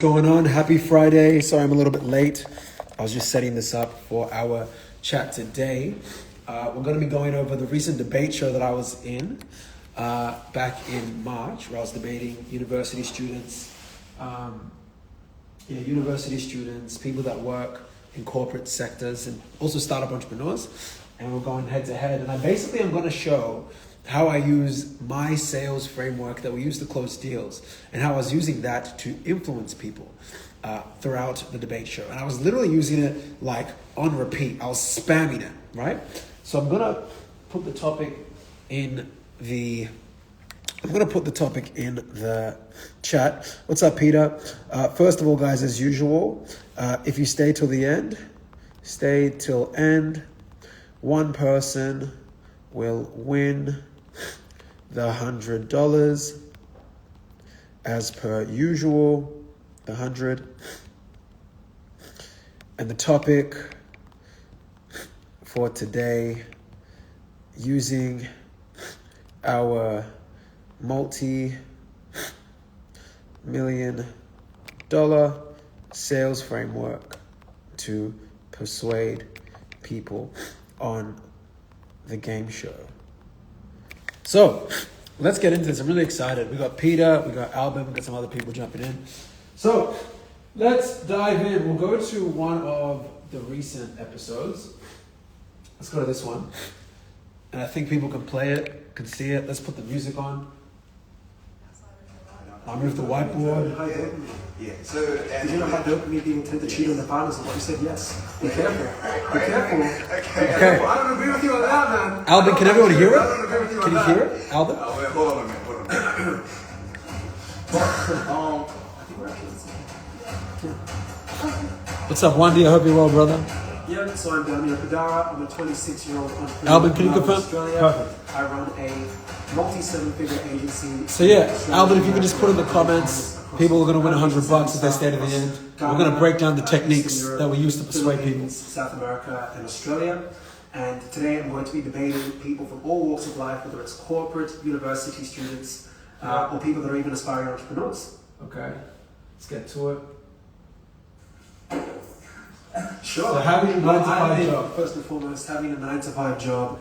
Going on? Happy Friday. Sorry I'm a little bit late. I was just setting this up for our chat today. We're going to be going over the recent debate show that I was in back in March, where I was debating university students, people that work in corporate sectors, and also startup entrepreneurs. And we're going head to head. And I'm going to show how I use my sales framework that we use to close deals, and how I was using that to influence people throughout the debate show. And I was literally using it like on repeat. I was spamming it, right? So I'm gonna put the topic in the chat. What's up, Peter? First of all, guys, as usual, if you stay till end, one person will win the $100 as per usual, the 100. And the topic for today, using our multi-million-dollar sales framework to persuade people on the game show. So let's get into this. I'm really excited. We got Peter, we got Albin, we got some other people jumping in. So let's dive in. We'll go to one of the recent episodes. Let's go to this one. And I think people can play it, can see it. Let's put the music on. I'll move the whiteboard. Yeah. So, did you know how dopamine being intended to cheat on the partners? And what you said, yes. Be careful. Be careful. Okay. I don't agree with you on that, man. Albin, can everyone hear it? Can you hear it, Albin? wait, hold on a minute. What's up, Wandy? I hope you're well, brother. Yeah, so I'm Daniel Padara. I'm a 26-year-old entrepreneur. Albin, can you from confirm? Australia. Perfect. I run a multi-seven-figure agency. So yeah, Albin, if you could just put in the comments, people are going to win $100 if they stay to the end. We're going to break down the techniques that we use to persuade people. South America and Australia. And today I'm going to be debating people from all walks of life, whether it's corporate, university students, or people that are even aspiring entrepreneurs. Okay, let's get to it. Sure. So having a 9-to-5 job. First and foremost, having a 9-to-5 job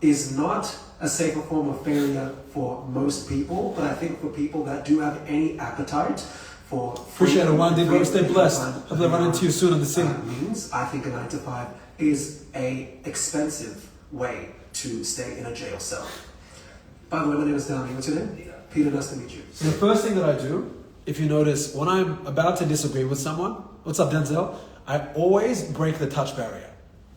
is not a safer form of failure for most people, but I think for people that do have any appetite for... Appreciate it, Wandy, bro. Stay blessed. Hope they run into you soon on the scene. Means I think a 9-to-5 is a expensive way to stay in a jail cell. By the way, my name is Danny. What's your name? Peter, nice to meet you. So the first thing that I do, if you notice, when I'm about to disagree with someone, what's up, Denzel? I always break the touch barrier.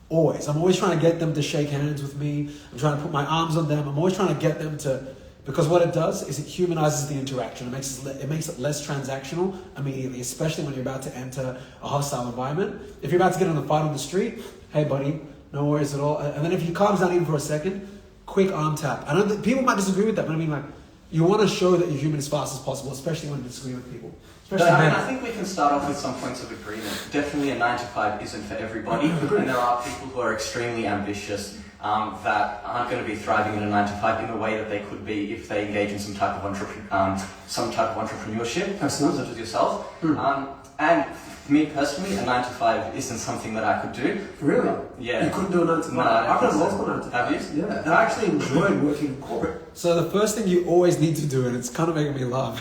Always. I'm always trying to get them to shake hands with me. I'm trying to put my arms on them. I'm always trying to get them to, because what it does is it humanizes the interaction. It makes it less transactional immediately, especially when you're about to enter a hostile environment. If you're about to get in a fight on the street, hey buddy, no worries at all. And then if he calms down even for a second, quick arm tap. I know that people might disagree with that, but I mean, like, you want to show that you're human as fast as possible, especially when you disagree with people. I think we can start off with some points of agreement. Definitely a 9-to-5 isn't for everybody, and there are people who are extremely ambitious that aren't going to be thriving in a 9-to-5 in the way that they could be if they engage in some type of entrepreneurship, such as yourself. And for me personally, a 9-to-5 isn't something that I could do. Really? Yeah. You couldn't do a 9-to-5? No, I've done multiple 9-to-5. Have you? Yeah. And I actually enjoyed working in corporate. So the first thing you always need to do, and it's kind of making me laugh,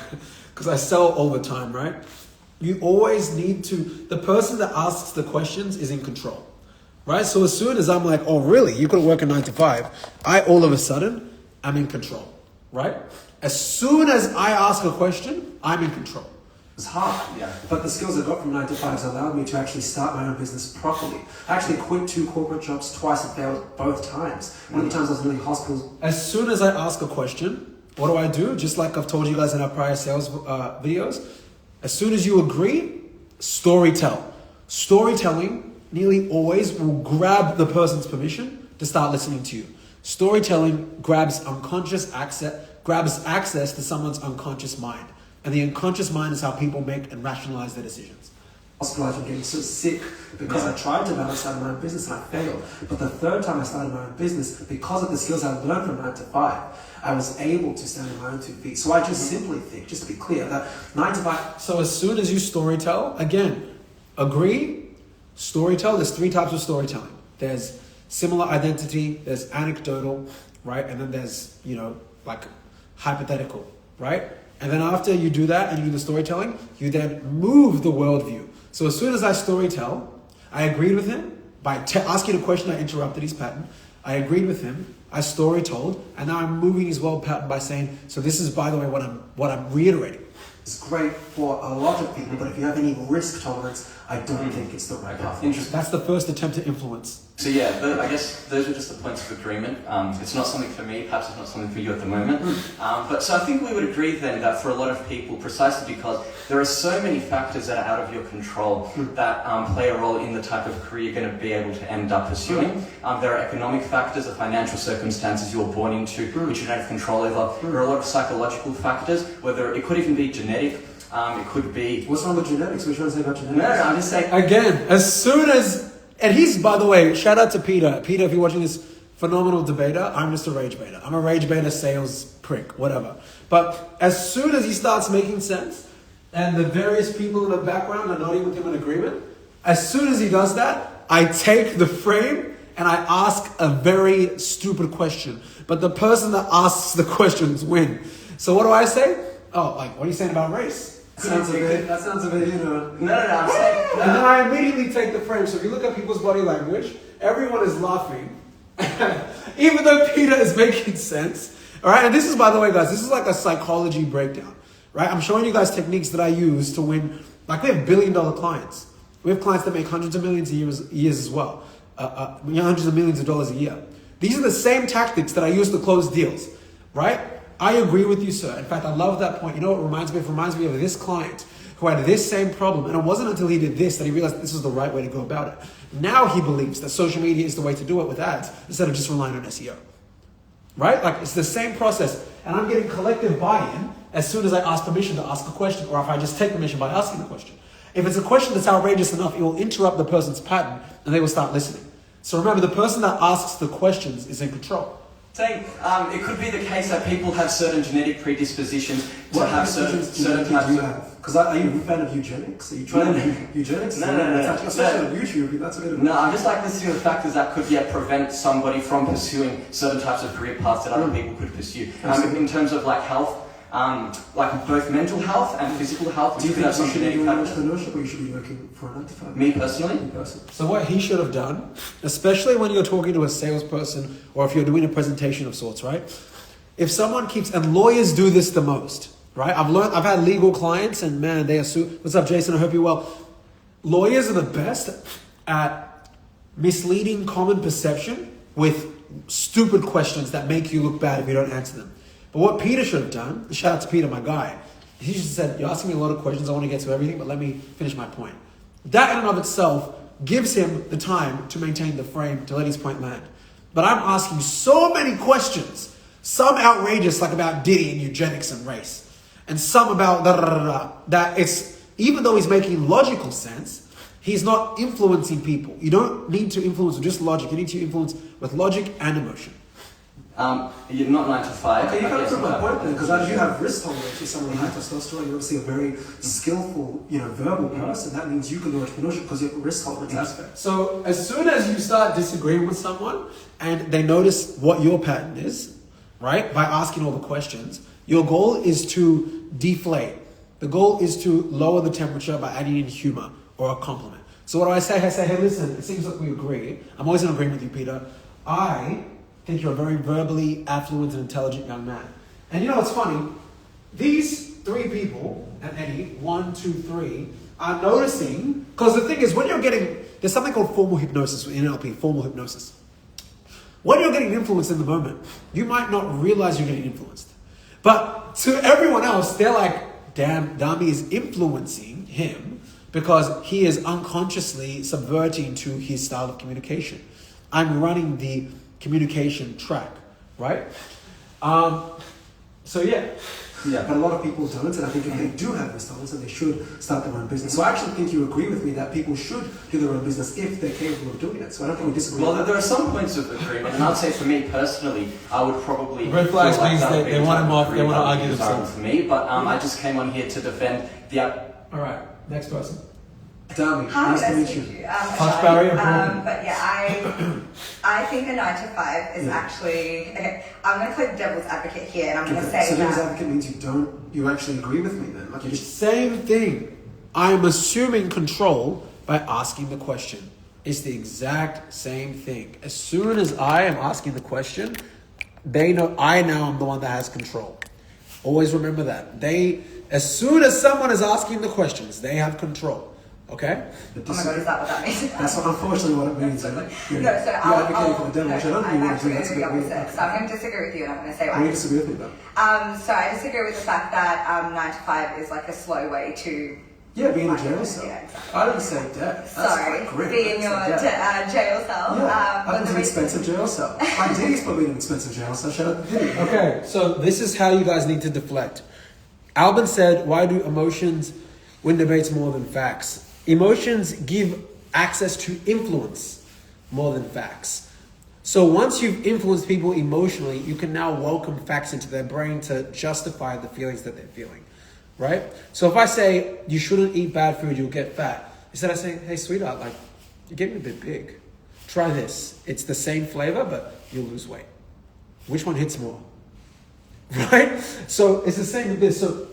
because I sell all the time, right? You always need to, the person that asks the questions is in control, right? So as soon as I'm like, oh really, you could work a 9-to-5, I all of a sudden, I'm in control, right? As soon as I ask a question, I'm in control. It's hard, yeah. But the skills I got from 9-to-5s allowed me to actually start my own business properly. I actually quit 2 corporate jobs twice and failed both times. One of the times I was in hospitals. As soon as I ask a question, what do? Just like I've told you guys in our prior sales videos, as soon as you agree, storytell. Storytelling nearly always will grab the person's permission to start listening to you. Storytelling grabs access to someone's unconscious mind. And the unconscious mind is how people make and rationalize their decisions. hospitalized from getting so sick because I tried to balance out my own business and I failed. But the third time I started my own business, because of the skills I learned from 9 to 5, I was able to stand on my own 2 feet. So I just simply think, just to be clear, that 9 to 5... So as soon as you storytell, again, agree, storytell, there's 3 types of storytelling. There's similar identity, there's anecdotal, right? And then there's, like hypothetical, right? And then after you do that and you do the storytelling, you then move the worldview. So as soon as I storytell, I agreed with him by asking a question. I interrupted his pattern. I agreed with him. I story told, and now I'm moving his world pattern by saying, so this is, by the way, what I'm reiterating. It's great for a lot of people, but if you have any risk tolerance, I don't think it's the right path. Interesting. That's the first attempt to influence. So yeah, I guess those are just the points of agreement. It's not something for me, perhaps it's not something for you at the moment. But so I think we would agree then that for a lot of people, precisely because there are so many factors that are out of your control that play a role in the type of career you're going to be able to end up pursuing. There are economic factors, the financial circumstances you're born into, which you don't have control over. There are a lot of psychological factors, whether it could even be genetic. It could be... What's wrong with genetics? What are you trying to say about genetics? No, I'm just saying... Again, as soon as... And he's, by the way, shout out to Peter. Peter, if you're watching this, phenomenal debater. I'm just a rage baiter. I'm a rage baiter, sales prick, whatever. But as soon as he starts making sense, and the various people in the background are nodding with him in agreement, as soon as he does that, I take the frame and I ask a very stupid question. But the person that asks the questions win. So what do I say? Oh, like, what are you saying about race? That sounds a bit, No, I'm saying... And then I immediately take the frame. So if you look at people's body language, everyone is laughing. Even though Peter is making sense. All right, and this is, by the way, guys, this is like a psychology breakdown. Right? I'm showing you guys techniques that I use to win. Like, we have billion-dollar clients. We have clients that make hundreds of millions of years as well. Hundreds of millions of dollars a year. These are the same tactics that I use to close deals. Right? I agree with you, sir. In fact, I love that point. You know what it reminds me of? It reminds me of this client who had this same problem. And it wasn't until he did this that he realized this was the right way to go about it. Now he believes that social media is the way to do it with ads instead of just relying on SEO. Right? Like, it's the same process. And I'm getting collective buy-in as soon as I ask permission to ask a question, or if I just take permission by asking the question. If it's a question that's outrageous enough, it will interrupt the person's pattern and they will start listening. So remember, the person that asks the questions is in control. Saying it could be the case that people have certain genetic predispositions to have certain types of... Because are you a fan of eugenics? Are you trying to do eugenics? No. Especially on YouTube, that's a bit of... No, I'm just like listing the factors that could prevent somebody from pursuing certain types of career paths that other people could pursue. In terms of like health, like both mental health and physical health. Do you think you should be doing entrepreneurship or you should be working for a 9 to 5? Me personally? So what he should have done, especially when you're talking to a salesperson or if you're doing a presentation of sorts, right? If someone keeps, and lawyers do this the most, right? I've had legal clients and man, they are what's up, Jason? I hope you're well. Lawyers are the best at misleading common perception with stupid questions that make you look bad if you don't answer them. But what Peter should have done, shout out to Peter, my guy, he should have said, you're asking me a lot of questions, I want to get to everything, but let me finish my point. That in and of itself gives him the time to maintain the frame, to let his point land. But I'm asking so many questions, some outrageous, like about Diddy and eugenics and race, and some about that it's, even though he's making logical sense, he's not influencing people. You don't need to influence with just logic, you need to influence with logic and emotion. You're not 9 to 5. Okay, you kind of put my point then, because as you have risk tolerance with someone with high testosterone, you're obviously a very skillful, verbal person. That means you can do entrepreneurship because you have a risk tolerance aspect. So as soon as you start disagreeing with someone and they notice what your pattern is, right, by asking all the questions, your goal is to deflate. The goal is to lower the temperature by adding in humor or a compliment. So what do I say? I say, hey, listen, it seems like we agree. I'm always in agreement with you, Peter. I think you're a very verbally affluent and intelligent young man. And you know what's funny? These 3 people, and Eddie, 1, 2, 3, are noticing, because the thing is, when you're getting, there's something called formal hypnosis in NLP, formal hypnosis. When you're getting influenced in the moment, you might not realize you're getting influenced. But to everyone else, they're like, damn, Dami is influencing him because he is unconsciously subverting to his style of communication. I'm running the communication track, right? So yeah. But a lot of people don't, and I think if they do have this tolerance, then they should start their own business. So I actually think you agree with me that people should do their own business if they're capable of doing it. So I don't think we disagree. Well, there are some points of agreement, and I'd say for me personally, I would probably Red flags feel like means that would be they a want type him of off, they want to agreement argue desirable themselves. for me, but I just came on here to defend the. All right, next person. Dami, Hi, nice to nice meet to you. meet you. Touch barrier, broken. But yeah, I think a 9 to 5 is actually, okay, I'm going to play devil's advocate here, and I'm going to say So devil's that. advocate means you actually agree with me then? Like you just Same thing. I'm assuming control by asking the question. It's the exact same thing. As soon as I am asking the question, they know I now am the one that has control. Always remember that. As soon as someone is asking the questions, they have control. Okay? Oh my god, is that what that means? That's unfortunately what it means. No, so You're advocating for the devil, which I don't think you want to do. That's a bit weird. So I'm going to disagree with you, and I'm going to say What do you why. disagree with me about? So I disagree with the fact that 9 to 5 is like a slow way to. Yeah, being in a jail cell. Yeah, exactly. I didn't say death. That's Sorry, quite grim. be in your I said death. jail cell. Yeah, But that was the an reason- expensive jail cell. My Diddy's probably an expensive jail cell. Shout out to Diddy. Okay, so this is how you guys need to deflect. Albin said, why do emotions win debates more than facts? Emotions give access to influence more than facts. So once you've influenced people emotionally, you can now welcome facts into their brain to justify the feelings that they're feeling, right? So if I say, you shouldn't eat bad food, you'll get fat. Instead I say, hey sweetheart, like, you're getting a bit big. Try this. It's the same flavor, but you'll lose weight. Which one hits more? Right? So it's the same with this. So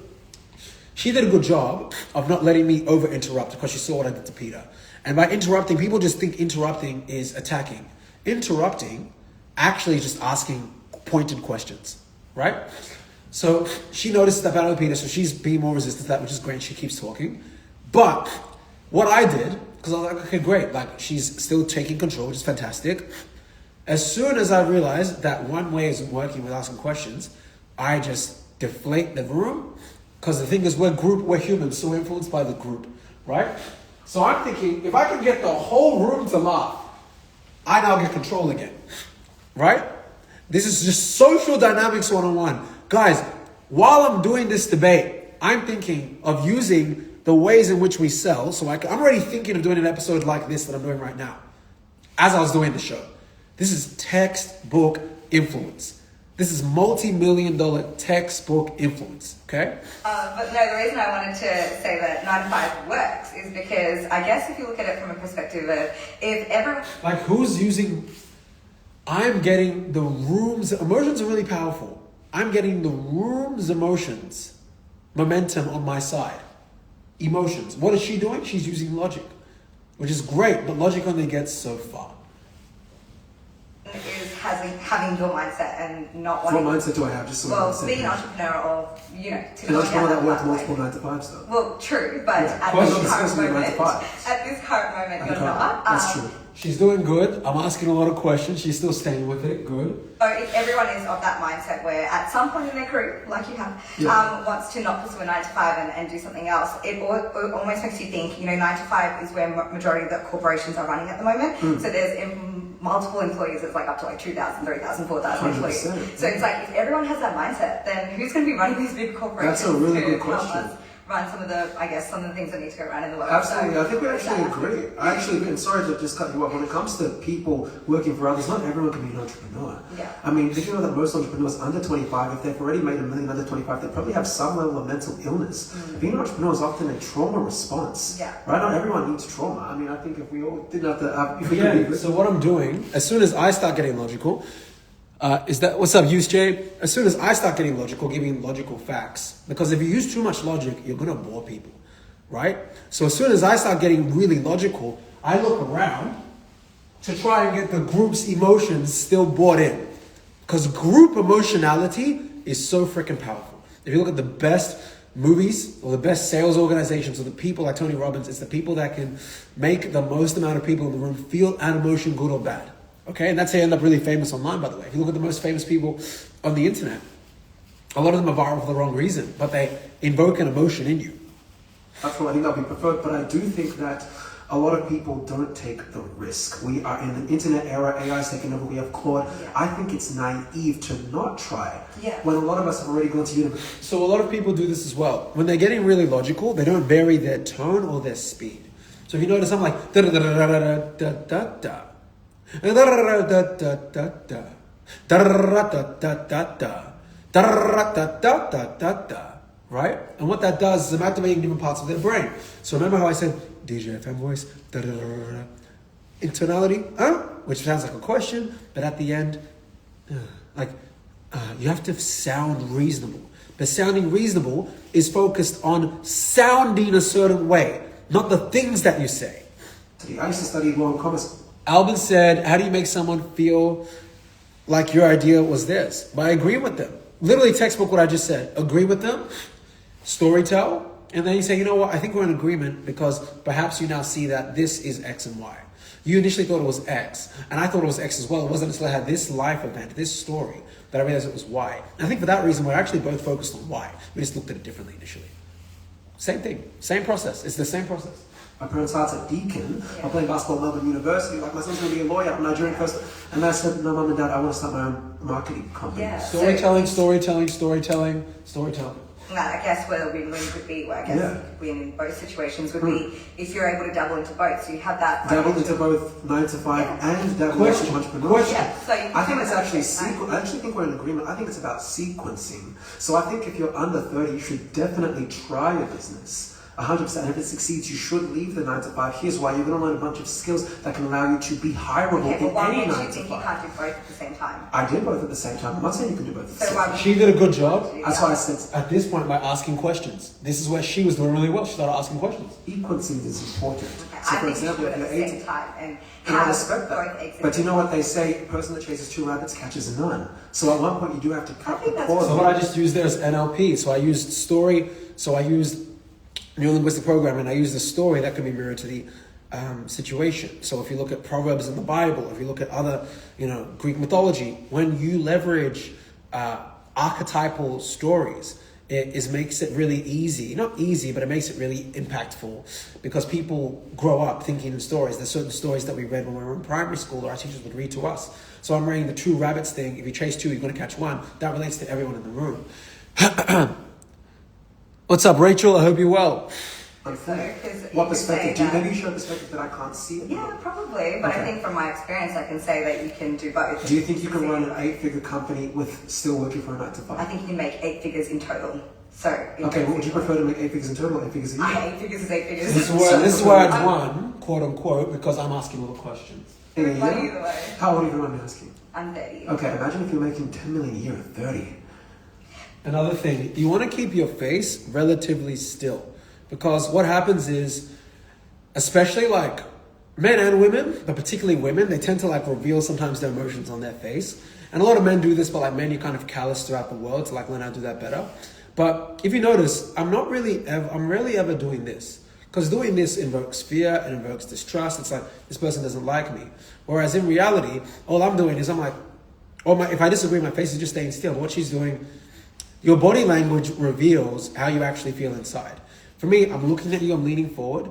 she did a good job of not letting me over interrupt because she saw what I did to Peter. And by interrupting, people just think interrupting is attacking. Interrupting actually is just asking pointed questions, right? So she noticed that battle with Peter, so she's being more resistant to that, which is great. She keeps talking. But what I did, because I was like, okay, great. Like, she's still taking control, which is fantastic. As soon as I realized that one way isn't working with asking questions, I just deflate the room. Because the thing is, we're humans, so we're influenced by the group, right? So I'm thinking, if I can get the whole room to laugh, I now get control again, right? This is just social dynamics 101. Guys, while I'm doing this debate, I'm thinking of using the ways in which we sell. So I'm already thinking of doing an episode like this that I'm doing right now, as I was doing the show. This is textbook influence. This is multi-million-dollar textbook influence, okay? But no, the reason I wanted to say that 9 to 5 works is because I guess if you look at it from a perspective of if everyone... Like, who's using... I'm getting the room's... Emotions are really powerful. I'm getting the room's emotions, momentum on my side. Emotions. What is she doing? She's using logic, which is great, but logic only gets so far. is having your mindset and not What wanting... mindset do I have? Just so I Well, understand. being an entrepreneur or, to An go entrepreneur down that worked pathway. multiple 9 to 5s though. Well, true, but Yeah. at Well, this not current discussing 9 to moment, 5s. at this current moment, I you're can't. not. That's true. She's doing good. I'm asking a lot of questions. She's still staying with it. Good. So if everyone is of that mindset where at some point in their career, like you have, wants to not pursue a 9 to 5 and do something else, it almost makes you think, 9 to 5 is where majority of the corporations are running at the moment. So there's multiple employees, it's like up to like 2,000, 3,000, 4,000 employees. 100%. So it's like if everyone has that mindset, then who's going to be running these big corporations? That's a really to good help question. us run some of the things that need to go around in the world. Absolutely, So, I think we actually agree. I actually agree, and sorry to just cut you off, when it comes to people working for others, not everyone can be an entrepreneur. Yeah. I mean, did you know that most entrepreneurs under 25, if they've already made $1 million under 25, they probably have some level of mental illness. Being an entrepreneur is often a trauma response. Yeah. Right? Not everyone needs trauma. I mean, I think if we all didn't have to, if we could be... So what I'm doing, as soon as I start getting logical, what's up, Use Jay? As soon as I start getting logical, giving logical facts, because if you use too much logic, you're gonna bore people, right? So as soon as I start getting really logical, I look around to try and get the group's emotions still bought in, because group emotionality is so freaking powerful. If you look at the best movies or the best sales organizations or the people like Tony Robbins, it's the people that can make the most amount of people in the room feel an emotion, good or bad. Okay, and that's how you end up really famous online, by the way. If you look at the most famous people on the internet, a lot of them are viral for the wrong reason, but they invoke an emotion in you. That's what I think that would be preferred, but I do think that A lot of people don't take the risk. We are in the internet era, AI is taking over, we have Claude. Yeah. I think it's naive to not try. Yeah. When a lot of us have already gone to university. So a lot of people do this as well. When they're getting really logical, they don't vary their tone or their speed. So if you notice, I'm like da da da da da da da da da da da da da da da, right? And what that does is I'm activating different parts of their brain. So remember how I said DJ FM voice, da da da da da, internality, which sounds like a question, but at the end, you have to sound reasonable. But sounding reasonable is focused on sounding a certain way, not the things that you say. I used to study law and commerce. Albin said, how do you make someone feel like your idea was theirs? By agreeing with them. Literally textbook what I just said. Agree with them, storytell, and then you say, you know what, I think we're in agreement because perhaps you now see that this is X and Y. You initially thought it was X, and I thought it was X as well. It wasn't until I had this life event, this story, that I realized it was Y. And I think for that reason, we're actually both focused on Y. We just looked at it differently initially. Same thing, same process. It's the same process. My parents started at Deakin. I played basketball at Melbourne University. Like, my son's going to be a lawyer. I'm Nigerian first. And I said, no, mum and dad, I want to start my own marketing company. Yeah. Storytelling. I guess where the win-win could be, where I guess win in both situations would be if you're able to dabble into both. So you have that. Dabble into both 9 to 5 and dabble into entrepreneurship. Yeah, so I think it's actually I actually think we're in agreement. I think it's about sequencing. So I think if you're under 30, you should definitely try your business. 100%. And if it succeeds, you should leave the 9 to 5. Here's why: you're going to learn a bunch of skills that can allow you to be hireable in why any makes 9 you to think 5. you can't do both at the same time? I did both at the same time. I'm not saying you can do both at the So same why time. would She did a good job. That's why I said At this point, by asking questions. This is where she was doing really well. She started asking questions. sequencing is important. Okay, So, I for think example, you if should you're at the 18, same time and and I have respect both that. exist. But you know what they say? The person that chases 2 rabbits catches none. So at one point, you do have to cut the think that's cord. So what I just used there is NLP. So I used story. So I used Neuro-Linguistic Programming. I used a story that can be mirrored to the situation. So if you look at Proverbs in the Bible, if you look at other, Greek mythology, when you leverage archetypal stories, it makes it really easy. Not easy, but it makes it really impactful because people grow up thinking in stories. There's certain stories that we read when we were in primary school or our teachers would read to us. So I'm reading the 2 rabbits thing. If you chase 2, you're going to catch 1. That relates to everyone in the room. What's up, Rachel? I hope you're well. What perspective? Maybe you show a perspective that I can't see. Yeah, probably. But I think from my experience, I can say that you can do both. Do you think you can run an 8-figure company with still working for a 9 to 5? I think you can make 8 figures in total. So. Okay, would you prefer to make 8 figures in total or 8 figures a year? 8 figures is 8 figures. This is where I'd won, quote unquote, because I'm asking all the questions. In a But year? either way, How old are you, if you don't mind me asking? I'm 30. Okay, imagine if you're making 10 million a year at 30. Another thing, you want to keep your face relatively still because what happens is, especially like men and women, but particularly women, they tend to like reveal sometimes their emotions on their face. And a lot of men do this, but like men, you kind of callous throughout the world to like learn how to do that better. But if you notice, I'm rarely ever doing this because doing this invokes fear and invokes distrust. It's like, this person doesn't like me. Whereas in reality, all I'm doing is I'm like, if I disagree, my face is just staying still. What she's doing, your body language reveals how you actually feel inside. For me, I'm looking at you, I'm leaning forward,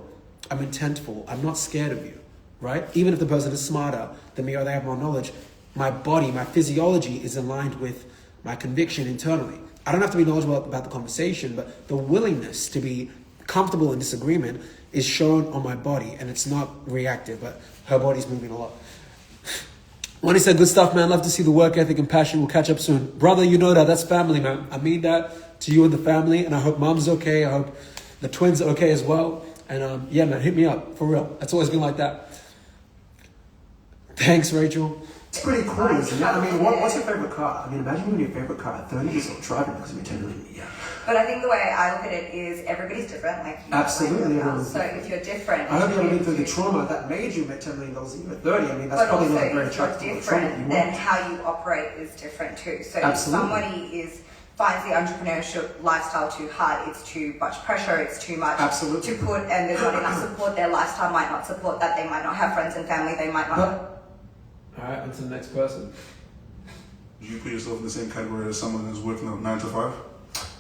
I'm intentful, I'm not scared of you, right? Even if the person is smarter than me or they have more knowledge, my body, my physiology is aligned with my conviction internally. I don't have to be knowledgeable about the conversation, but the willingness to be comfortable in disagreement is shown on my body, and it's not reactive, but her body's moving a lot. When he said, good stuff, man. Love to see the work ethic and passion. We'll catch up soon. Brother, you know that. That's family, man. I mean that to you and the family. And I hope mom's okay. I hope the twins are okay as well. And yeah, man, hit me up. For real. It's always been like that. Thanks, Rachel. It's pretty cool, isn't it? I mean, what's your favorite car? I mean, imagine when your favorite car at 30 years old driving because of your 10 million a year. But I think the way I look at it is everybody's different. Like you Absolutely, everyone's So if you're different, I hope you haven't been through the trauma that made you make $10 million a year at 30. I mean, that's probably not very attractive. But also, if you're different, then how you operate is different too. So if somebody finds the entrepreneurship lifestyle too hard, it's too much pressure, it's too much to put, and there's not enough support, their lifestyle might not support that, they might not have friends and family, they might not. Alright, on to the next person. Do you put yourself in the same category as someone who's working at 9 to 5?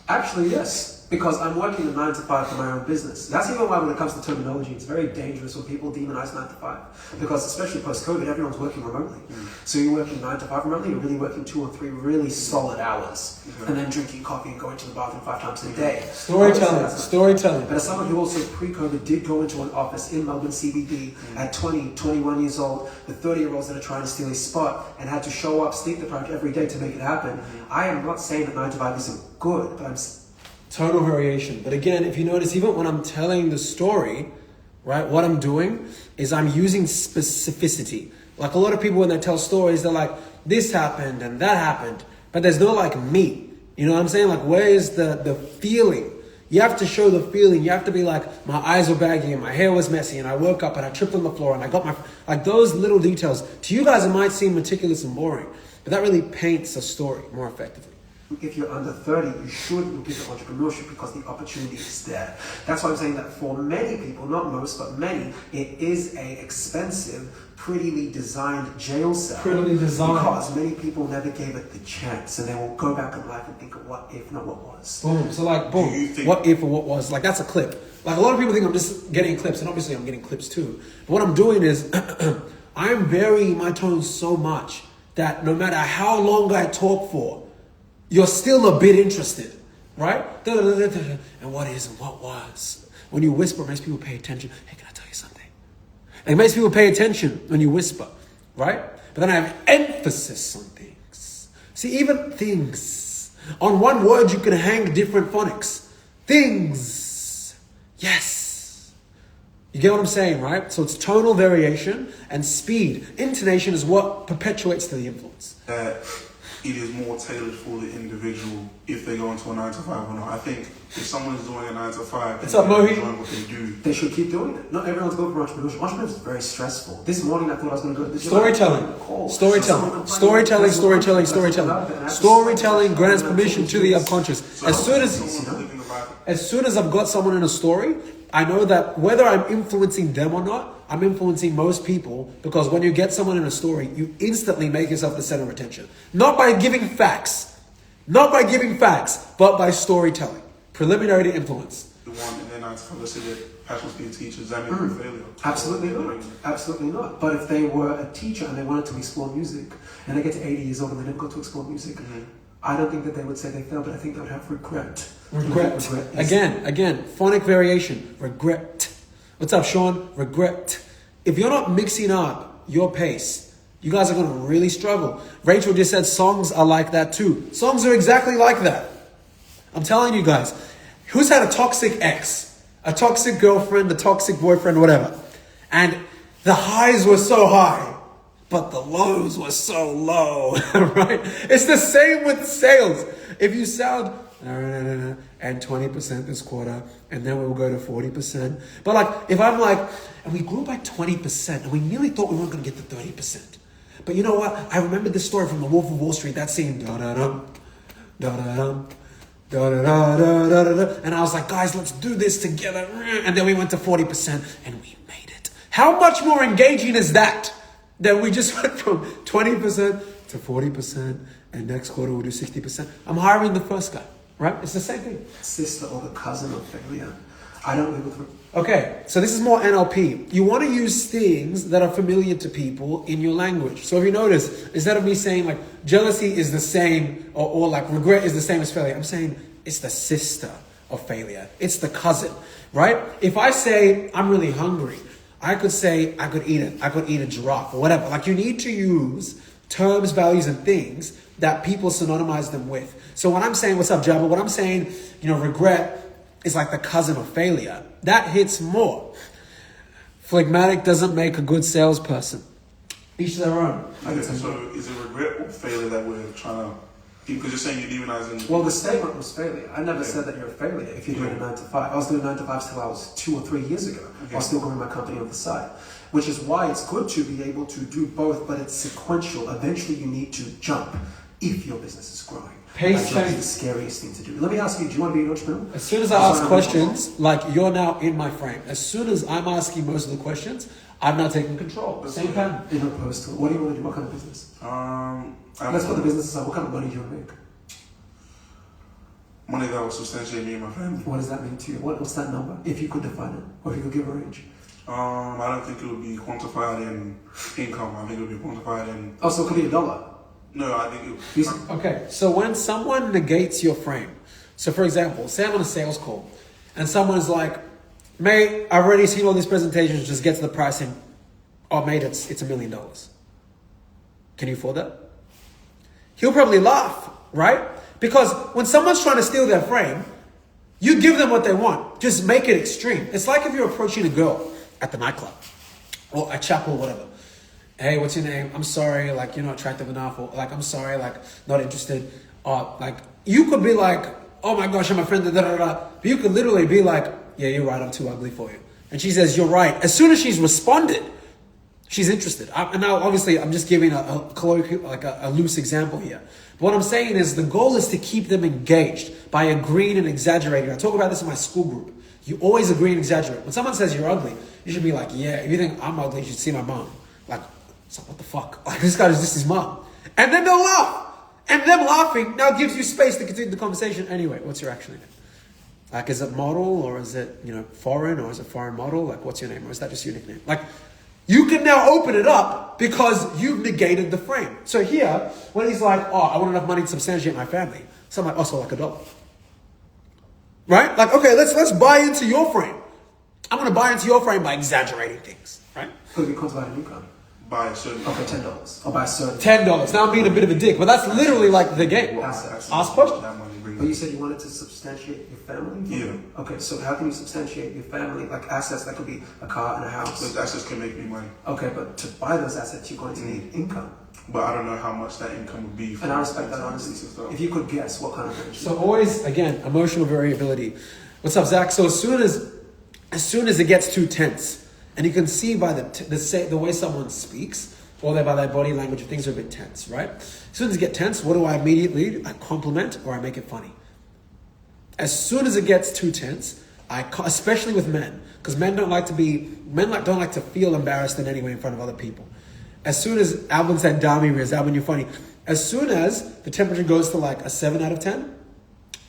Actually, yes. because I'm working a 9 to 5 for my own business. That's even why when it comes to terminology, it's very dangerous when people demonize 9 to 5. Because especially post-COVID, everyone's working remotely. So you're working 9 to 5 remotely, you're really working 2 or 3 really solid hours. And then drinking coffee and going to the bathroom 5 times a day. Storytelling. But as someone who also pre-COVID did go into an office in Melbourne CBD at 20, 21 years old, with 30-year-olds that are trying to steal his spot and had to show up sleep deprived every day to make it happen, I am not saying that 9 to 5 isn't good, but I'm... Total variation. But again, if you notice, even when I'm telling the story, right, what I'm doing is I'm using specificity. Like a lot of people when they tell stories, they're like, this happened and that happened, but there's no like me. You know what I'm saying? Like, where is the feeling? You have to show the feeling. You have to be like, my eyes were baggy and my hair was messy and I woke up and I tripped on the floor and I got my... Like those little details. To you guys, it might seem meticulous and boring, but that really paints a story more effectively. If you're under 30, you should look into entrepreneurship because the opportunity is there. That's why I'm saying that for many people, not most, but many, it is a expensive, prettily designed jail cell. Prettily designed. Because many people never gave it the chance and they will go back in life and think of what if, not what was. Boom. So like, boom, what if or what was. Like that's a clip. Like a lot of people think I'm just getting clips, and obviously I'm getting clips too. But what I'm doing is I'm varying my tone so much that no matter how long I talk for, you're still a bit interested, right? And what is and what was. When you whisper, it makes people pay attention. Hey, can I tell you something? It makes people pay attention when you whisper, right? But then I have emphasis on things. See, even things. On one word, you can hang different phonics. Things. Yes. You get what I'm saying, right? So it's tonal variation and speed. Intonation is what perpetuates the influence. It is more tailored for the individual if they go into a 9 to 5 or not. I think if someone's doing a 9 to 5 What's up, Mohi? enjoying what they do, they should keep doing it. Not everyone's going for entrepreneurship. Entrepreneurship is very stressful. This morning I thought I was going to go to the gym. Storytelling grants permission to the unconscious. As soon as I've got someone in a story, I know that whether I'm influencing them or not, I'm influencing most people, because when you get someone in a story, you instantly make yourself the center of attention. Not by giving facts, but by storytelling. Preliminary to influence. the one in their 9 to 5, let's say they're passionate to be a teacher, does that make them a failure? Absolutely not. Absolutely not. But if they were a teacher and they wanted to explore music, and they get to 80 years old and they never got to explore music, I don't think that they would say they failed, but I think they would have regret. Regret. Again, phonic variation. Regret. What's up, Sean? Regret. If you're not mixing up your pace, you guys are going to really struggle. Rachel just said songs are like that too. Songs are exactly like that. I'm telling you guys. Who's had a toxic ex? A toxic girlfriend, a toxic boyfriend, whatever. And the highs were so high, but the lows were so low, right? It's the same with sales. If you sound and 20% this quarter, and then we'll go to 40%. But like, if I'm like, and we grew by 20%, and we nearly thought we weren't going to get to 30%. But you know what? I remember this story from The Wolf of Wall Street, that scene, da-da-dum, da-da-dum, da-da-da-da-da-da. And I was like, guys, let's do this together. And then we went to 40%, and we made it. How much more engaging is that? That we just went from 20% to 40%, and next quarter we'll do 60%. I'm hiring the first guy, right? It's the same thing. Sister or the cousin of failure. I don't live with... Okay, so this is more NLP. You want to use things that are familiar to people in your language. So if you notice, instead of me saying like jealousy is the same or like regret is the same as failure, I'm saying it's the sister of failure. It's the cousin, right? If I say I'm really hungry, I could say I could eat a giraffe or whatever. Like you need to use terms, values, and things that people synonymize them with. So when I'm saying, what's up, Jabba? When I'm saying, regret is like the cousin of failure, that hits more. Phlegmatic doesn't make a good salesperson. Each their own. Okay, so is it regret or failure that we're trying to... Because you're saying you're demonizing... Well, the statement was failure. I never said that you're a failure if you're doing a 9 to 5. I was doing 9 to 5 till I was 2 or 3 years ago. I was still growing my company on the side. Which is why it's good to be able to do both, but it's sequential. Eventually you need to jump if your business is growing. Pace That's change. the scariest thing to do. Let me ask you, do you want to be an entrepreneur? As soon as I ask questions, like you're now in my frame. As soon as I'm asking most of the questions, I'm now taking control. Same pattern. In opposed to, what do you want to do? What kind of business? Let's put the business aside. What kind of money do you want to make? money that will substantiate me and my family. What does that mean to you? What's that number? If you could define it, or if you could give a range. I don't think it would be quantified in income. I think it would be quantified in. Oh, so it could be $1. No, I think it. Okay, so when someone negates your frame, so for example, say I'm on a sales call, and someone's like, mate, I've already seen all these presentations, just get to the pricing. Oh, mate, it's $1 million. Can you afford that? He'll probably laugh, right? Because when someone's trying to steal their frame, you give them what they want. Just make it extreme. It's like if you're approaching a girl at the nightclub or a chapel or whatever. Hey, what's your name? I'm sorry, like, you're not attractive enough. Or like, I'm sorry, like, not interested. Or like, you could be like, oh my gosh, I'm a friend, da da da da. But you could literally be like, yeah, you're right, I'm too ugly for you. And she says, you're right. As soon as she's responded, she's interested. And now, obviously, I'm just giving a colloquial, like a loose example here. But what I'm saying is the goal is to keep them engaged by agreeing and exaggerating. I talk about this in my Skool group. You always agree and exaggerate. When someone says you're ugly, you should be like, yeah, if you think I'm ugly, you should see my mom. Like, so what the fuck? Like, this guy is just his mom. And then they'll laugh. And them laughing now gives you space to continue the conversation. Anyway, what's your actual name? Like, is it model, or is it, foreign, or is it foreign model? Like, what's your name? Or is that just your nickname? Like, you can now open it up because you've negated the frame. So here, when he's like, oh, I want enough money to substantiate my family. So I'm like, oh, so like $1. Right? Like, okay, let's buy into your frame. I'm going to buy into your frame by exaggerating things. Right? Could be quantified in income. By a certain. Okay, $10. Or by a certain. $10. Now I'm being a bit of a dick, but that's literally like the game. Assets. Ask questions. That money brings. But you said you wanted to substantiate your family? Yeah. Okay, so how can you substantiate your family? Like assets, that could be a car and a house. Those assets can make me money. Okay, but to buy those assets, you're going to need income. But I don't know how much that income would be. And I respect that honesty. If you could guess, what kind of range? So always, again, emotional variability. What's up, Zach? So as soon as it gets too tense, and you can see by the way someone speaks, or by their body language, things are a bit tense, right? As soon as it gets tense, what do I immediately do? I compliment or I make it funny. As soon as it gets too tense, especially with men, because men don't like to feel embarrassed in any way in front of other people. As soon as Alvin said, Dami Riz, Alvin, you're funny. As soon as the temperature goes to like a 7 out of 10,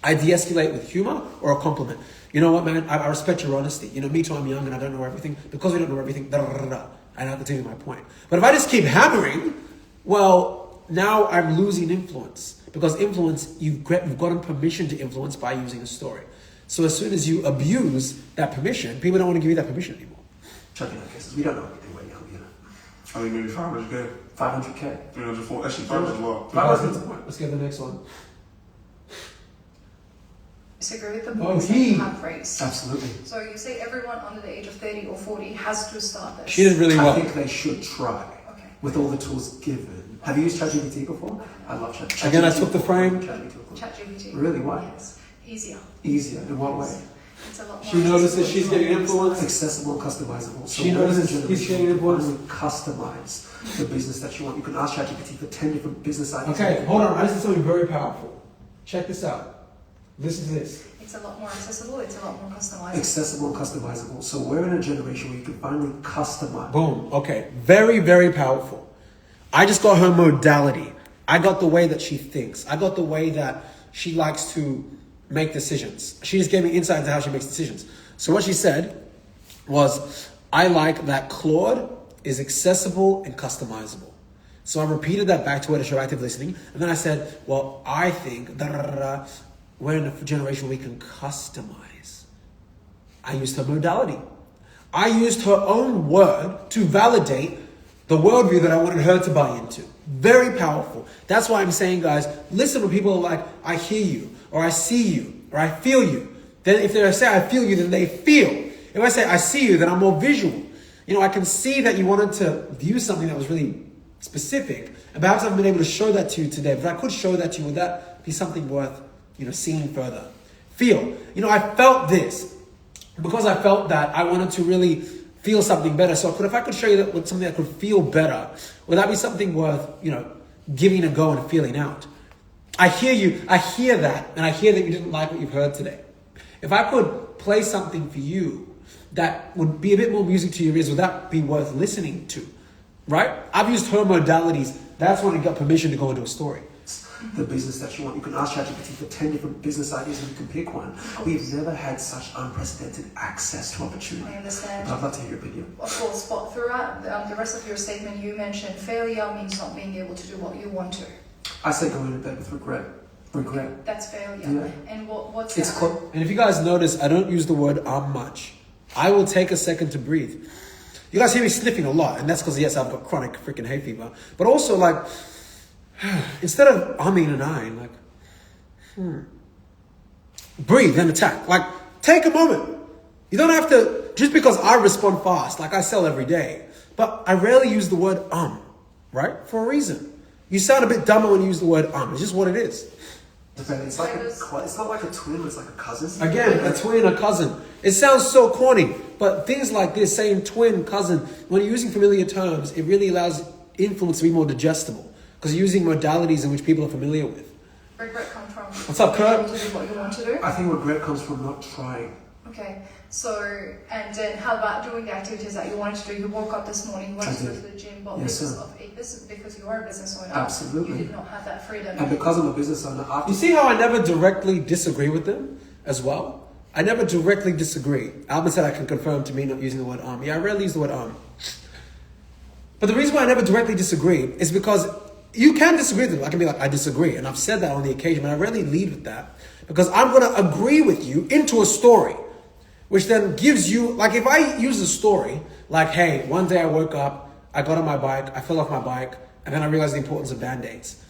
I de-escalate with humor or a compliment. You know what, man? I respect your honesty. Me too, I'm young and I don't know everything. Because we don't know everything, I have to tell you my point. But if I just keep hammering, well, now I'm losing influence. Because influence, you've gotten permission to influence by using a story. So as soon as you abuse that permission, people don't want to give you that permission anymore. Chucking our cases, we don't know everything we're young, I think maybe 500K. 500K. 304. Actually, 500 as well. 500. Let's get the next one. Disagree with the boys that have phrase. Absolutely. So you say everyone under the age of 30 or 40 has to start this. She did really well. I think they should try. Okay. With all the tools given. Have you used ChatGPT before? I love ChatGPT. Again, I took the frame. ChatGPT. Really? Why? Yes. Easier. Easier. In what way? It's a lot more. She notices she's getting influence. Accessible and customizable. So She notices he's getting influence. Customize the business that you want. You can ask ChatGPT for 10 different business ideas. Okay, hold on. I just did something very powerful. Check this out. Listen to this. It's a lot more accessible. It's a lot more customizable. Accessible and customizable. So we're in a generation where you can finally customize. Boom. Okay. Very, very powerful. I just got her modality. I got the way that she thinks. I got the way that she likes to make decisions. She just gave me insight into how she makes decisions. So what she said was, I like that Claude is accessible and customizable. So I repeated that back to her to show active listening. And then I said, well, I think we're in a generation where we can customize. I used her modality. I used her own word to validate the worldview that I wanted her to buy into. Very powerful. That's why I'm saying, guys, listen when people are like, I hear you, or I see you, or I feel you. Then if they say I feel you, then they feel. If I say I see you, then I'm more visual. I can see that you wanted to view something that was really specific. And perhaps I haven't been able to show that to you today. But if I could show that to you, would that be something worth seeing further? Feel. I felt this. Because I felt that, I wanted to really feel something better. So if I could show you that with something that could feel better, would that be something worth, giving a go and feeling out? I hear you. I hear that. And I hear that you didn't like what you've heard today. If I could play something for you that would be a bit more music to your ears, would that be worth listening to? Right? I've used her modalities. That's when I got permission to go into a story. the business that you want. You can ask ChatGPT for 10 different business ideas and you can pick one. We've never had such unprecedented access to opportunity. I understand. But I'd love to hear your opinion. Of course, but throughout the rest of your statement, you mentioned failure means not being able to do what you want to. I say going to bed with regret. Regret. That's failure. Yeah. And what's It's that? And if you guys notice, I don't use the word much. I will take a second to breathe. You guys hear me sniffing a lot, and that's because, yes, I've got chronic freaking hay fever. But also, like, instead of umming and ahhing, like, breathe and attack. Like, take a moment. You don't have to, just because I respond fast, like I sell every day, but I rarely use the word right? For a reason. You sound a bit dumber when you use the word It's just what it is. It's like it's not like a twin, it's like a cousin. Again, a twin, a cousin. It sounds so corny, but things like this, saying twin, cousin, when you're using familiar terms, it really allows influence to be more digestible because you're using modalities in which people are familiar with. Regret comes from What's up, Kurt? being able to do what you want to do. I think regret comes from not trying. Okay, so, and then how about doing the activities that you wanted to do? You woke up this morning, you wanted to go to the gym, but Yes, because sir. of a business, because you are a business owner, Absolutely. you did not have that freedom. And because I'm a business owner, after You see how I never directly disagree with them as well? I never directly disagree. Alvin said I can confirm to me not using the word Yeah, I rarely use the word But the reason why I never directly disagree is because you can disagree with them. I can be like, I disagree. And I've said that on the occasion, but I rarely lead with that because I'm going to agree with you into a story, which then gives you, like if I use a story, like, hey, one day I woke up, I got on my bike, I fell off my bike, and then I realized the importance of Band-Aids.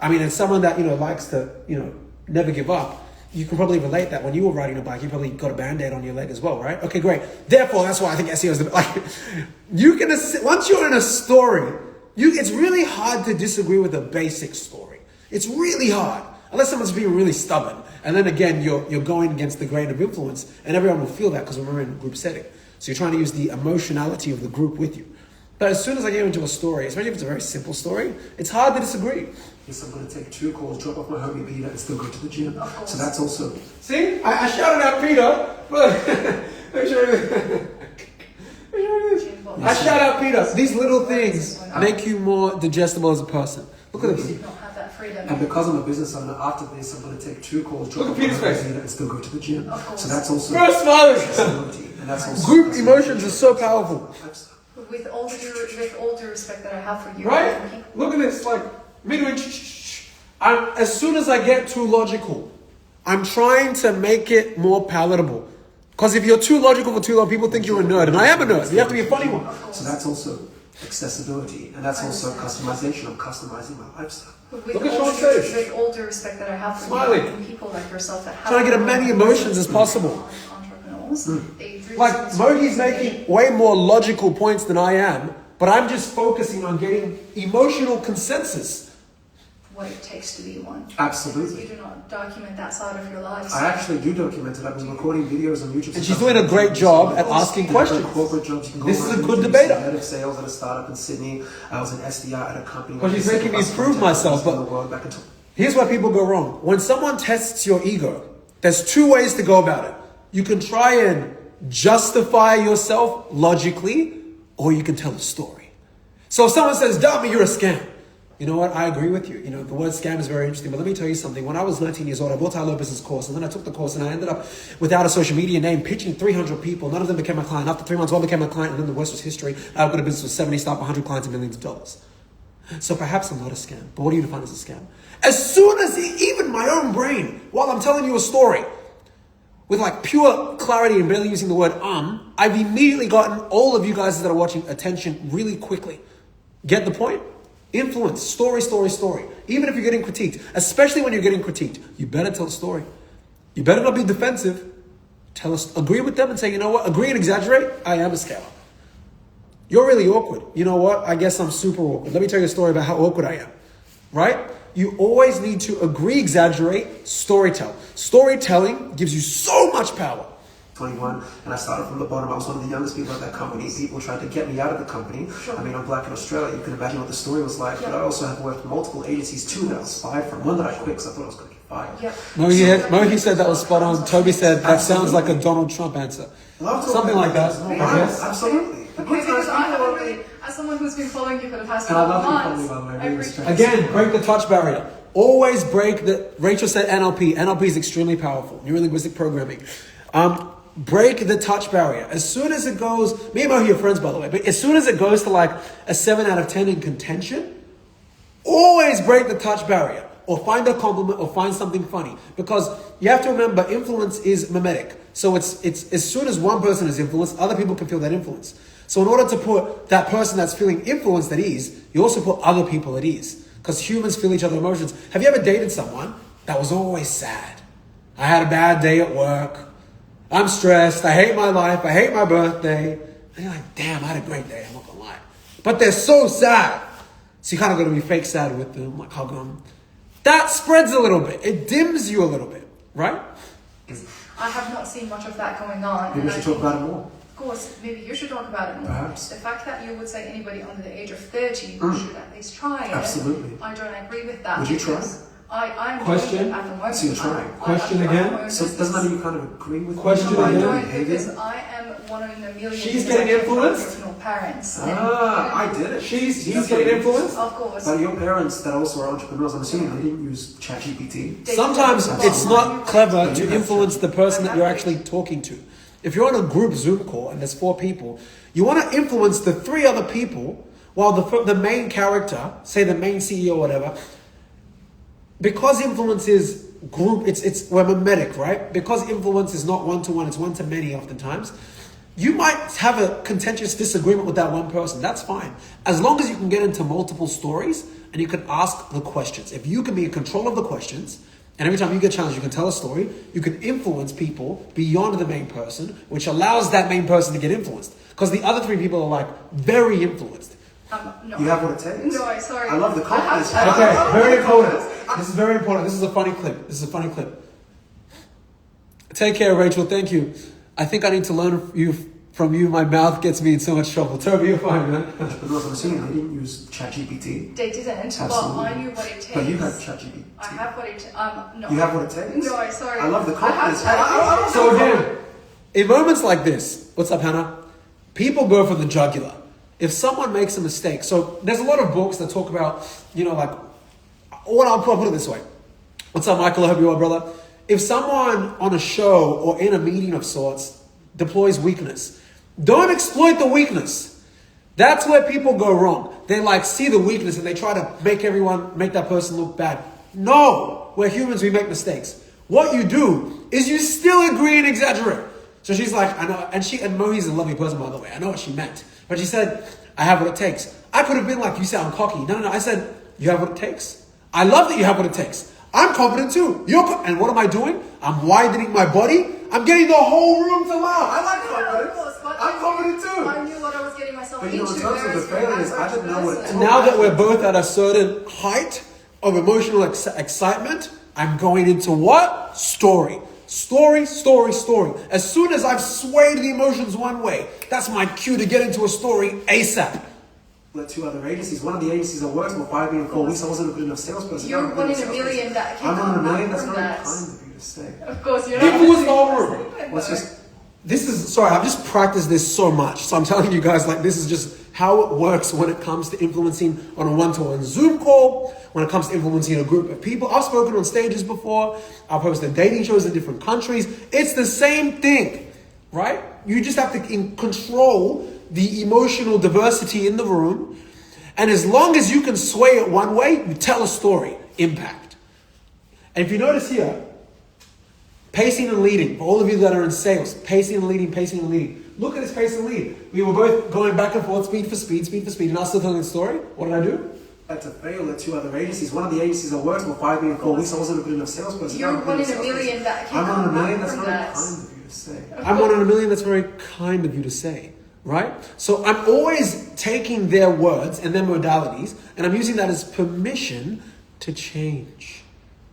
I mean, as someone that, likes to, never give up, you can probably relate that when you were riding a bike, you probably got a Band-Aid on your leg as well, right? Okay, great. Therefore, that's why I think SEO is you can, once you're in a story, it's really hard to disagree with a basic story. It's really hard, unless someone's being really stubborn. And then again, you're going against the grain of influence, and everyone will feel that because we're in a group setting. So you're trying to use the emotionality of the group with you. But as soon as I get into a story, especially if it's a very simple story, it's hard to disagree. yes, I'm going to take 2 calls, drop off my homie Peter, and still go to the gym. Of course. So that's also. See, I shouted out Peter. Look, make sure. I shout out Peter. These little things make you more digestible as a person. Look at You this. did not have that freedom. And because I'm a business owner, after this, I'm going to take 2 calls, drop Look off at my Peter's homie face. Peter, and still go to the gym. Of course. So that's also. Bro, smiling. Accessibility, and that's also Group emotions are so powerful. With all due respect that I have for you, Right? Look at this. Like, as soon as I get too logical, I'm trying to make it more palatable. Because if you're too logical for too long, people think you're a nerd. And I am a nerd. You have to be a funny one. So that's also accessibility, and that's also customization. I'm customizing my lifestyle. With Look at all Sean's due- face. With all due respect that I have for Smiling. you and people like yourself that have Trying to get as many emotions as possible. entrepreneurs, they do Like, things Mogi's really- making way more logical points than I am. But I'm just focusing on getting emotional consensus. what it takes to be one. Absolutely. Because you do not document that side of your life. I actually do document it. I've been recording videos on YouTube. And she's doing a great job at asking questions. Corporate jobs. You can go This is on a good YouTube, debater. Head of sales at a startup in Sydney. I was an SDR at a company. But she's making me prove myself, but- Here's where people go wrong. When someone tests your ego, there's 2 ways to go about it. You can try and justify yourself logically, or you can tell a story. So if someone says, Dami, you're a scam. You know what? I agree with you. The word scam is very interesting. But let me tell you something. When I was 19 years old, I bought a low business course. And then I took the course and I ended up without a social media name, pitching 300 people. None of them became my client. After 3 months, one became my client. And then the rest was history. I've got a business with 70 staff, 100 clients, and millions of dollars. So perhaps I'm not a scam. But what do you define as a scam? As soon as even my own brain, while I'm telling you a story, with like pure clarity and barely using the word I've immediately gotten all of you guys that are watching attention really quickly. Get the point? Influence, story. Even if you're getting critiqued, especially when you're getting critiqued, you better tell the story. You better not be defensive. Tell us, agree with them and say, you know what? Agree and exaggerate. I am a scammer. You're really awkward. You know what? I guess I'm super awkward. Let me tell you a story about how awkward I am. Right? You always need to agree, exaggerate, storytell. Storytelling gives you so much power. 21, and I started from the bottom. I was one of the youngest people at that company. People tried to get me out of the company. Sure. I mean, I'm black in Australia. You can imagine what the story was like. But I also have worked multiple agencies, 2 that I was fired from. One that I quit because I thought I was going to get fired. Yeah. Mohi said that was spot on. Toby said that sounds like a Donald Trump answer. Love Something like that. Yes, absolutely. Okay, because I haven't really, as someone who's been following you for the past And I love you months, following me, by the way, I really appreciate respect Again, break the touch barrier. Always break the, Rachel said NLP. NLP is extremely powerful, neuro-linguistic programming. Break the touch barrier. As soon as it goes, me and Mo are your friends by the way, but as soon as it goes to like a 7 out of 10 in contention, always break the touch barrier or find a compliment or find something funny. Because you have to remember, influence is mimetic. So it's as soon as one person is influenced, other people can feel that influence. So in order to put that person that's feeling influenced at ease, you also put other people at ease. Because humans feel each other's emotions. Have you ever dated someone that was always sad? I had a bad day at work. I'm stressed. I hate my life. I hate my birthday. And you're like, damn, I had a great day. I'm not going to lie. But they're so sad. So you kind of got to be fake sad with them, like hug them. That spreads a little bit. It dims you a little bit, right? I have not seen much of that going on. Maybe we should talk about it more. Of course, maybe you should talk about it more. Perhaps. The fact that you would say anybody under the age of 30 should at least try it. Absolutely. I don't agree with that. Would you try? I'm Question? doing it at the moment. So you're trying. Question again? So doesn't that mean you kind of agree with Question me about again? your No, behavior? because I am one in a million. She's because getting I came from influenced? original parents. I did it. He's That's getting what it is. influenced? Of course. But your parents that also are entrepreneurs, I'm assuming they didn't use ChatGPT. Sometimes Well, it's not clever you to have influence the person that you're actually talking to. If you're on a group Zoom call and there's 4 people, you want to influence the 3 other people while the main character, say the main CEO or whatever, because influence is group, we're mimetic, right? Because influence is not one-to-one, it's one-to-many oftentimes. You might have a contentious disagreement with that one person. That's fine. As long as you can get into multiple stories and you can ask the questions. If you can be in control of the questions, and every time you get challenged, you can tell a story, you can influence people beyond the main person, which allows that main person to get influenced. Because the other 3 people are like very influenced. No. You have what it takes? No, sorry. I love the confidence. Okay, very important. This is very important. This is a funny clip. Take care, Rachel. Thank you. I think I need to learn from you. My mouth gets me in so much trouble. Toby, you're fine, man. Entrepreneurs, I'm assuming they didn't use ChatGPT. They didn't, but Absolutely. I knew what it takes. But you have ChatGPT. I have what it no. You have what it takes? No, sorry. I love the confidence. So again, in moments like this, what's up, Hannah? People go for the jugular. If someone makes a mistake, so there's a lot of books that talk about, like, I'll put it this way. What's up, Michael? I hope you are, brother. If someone on a show or in a meeting of sorts deploys weakness, don't exploit the weakness. That's where people go wrong. They see the weakness and they try to make that person look bad. No, we're humans, we make mistakes. What you do is you still agree and exaggerate. So she's like, I know, and Mohi's a lovely person, by the way. I know what she meant. But she said, I have what it takes. I could have been like, you sound cocky. No. I said, you have what it takes. I love that you have what it takes. I'm confident too. And what am I doing? I'm widening my body. I'm getting the whole room to laugh. I like confidence. I'm confident too. I knew what I was getting myself But into. in terms of the failures, I didn't know what it And now that we're both at a certain height of emotional excitement, I'm going into what? Story. Story. As soon as I've swayed the emotions one way, that's my cue to get into a story ASAP. Let 2 other agencies. One of the agencies I worked with fired me in 4 weeks. I wasn't a good enough salesperson. You're one in a million that came I'm one in a back million. That's from very that. kind of you to say. Of course, you're People not. was over. Let's just. I've just practiced this so much. So I'm telling you guys, this is just how it works when it comes to influencing on a one-to-one Zoom call, when it comes to influencing a group of people. I've spoken on stages before. I've hosted dating shows in different countries. It's the same thing, right? You just have to control the emotional diversity in the room. And as long as you can sway it one way, you tell a story. Impact. And if you notice here, pacing and leading. For all of you that are in sales, pacing and leading. Look at this pace and lead. We were both going back and forth, speed for speed. And I was still telling the story. What did I do? I had to fail at 2 other agencies. One of the agencies I worked with fired me in 4 weeks. I wasn't a good enough salesperson. You're one in a million that came I'm one in a million. back That's from very that. kind of you to say. I'm one in a million. That's very kind of you to say, right? So I'm always taking their words and their modalities, and I'm using that as permission to change.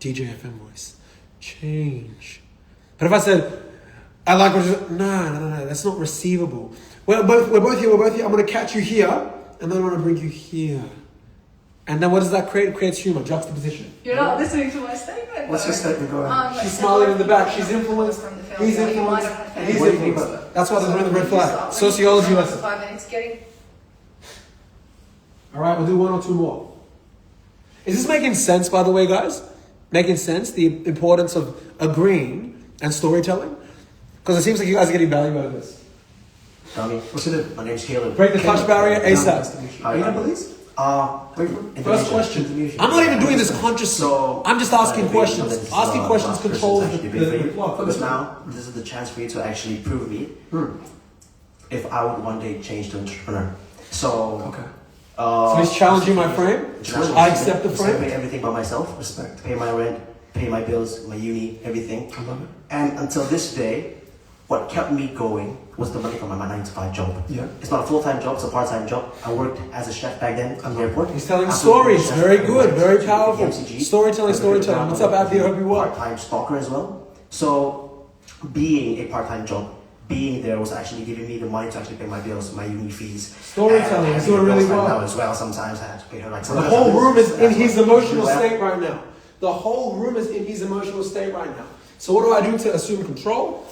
DJ FM voice. Change. But if I said, I like what you're no, that's not receivable. We're both here. I'm going to catch you here, and then I'm going to bring you here. And then what does that create? It creates humor, juxtaposition. You're not listening to my statement. What's your statement? Go ahead. She's smiling in the back. She's influenced. He's influenced. He's influenced. That's why they're doing the red flag. Sociology lesson. 5 minutes getting. All right, we'll do 1 or 2 more. Is this making sense, by the way, guys? Making sense? The importance of agreeing and storytelling? Because it seems like you guys are getting value out of this. Tommy, What's your name? my name's Caleb. Break the touch barrier Nice to ASAP. meet you. Hi, Are you I'm- Nepalese? Where from? First question. I'm not even doing this consciously. I'm just asking questions. Asking questions controls the flow. Because now, this is the chance for you to actually prove me if I would one day change to entrepreneur. So, Okay. So he's challenging my frame. I accept the So I pay frame. everything by myself. Respect. Pay my rent, pay my bills, my uni, everything. I love it. And until this day, what kept me going was the money from my 9-to-5 job. Yeah. It's not a full-time job, it's a part-time job. I worked as a chef back then at the airport. He's telling Absolutely stories. chef. Very good. I Very worked at powerful. MCG. Storytelling, storytelling. What's up, Abdi? I hope you well. Part-time stalker as well. So, being a part-time job, being there was actually giving me the money to actually pay my bills, my uni fees. Storytelling. And He's having doing a really girlfriend well. now as well. Sometimes I had to pay her like The whole room is in his emotional Well, state right now. The whole room is in his emotional state right now. So what do I do to assume control?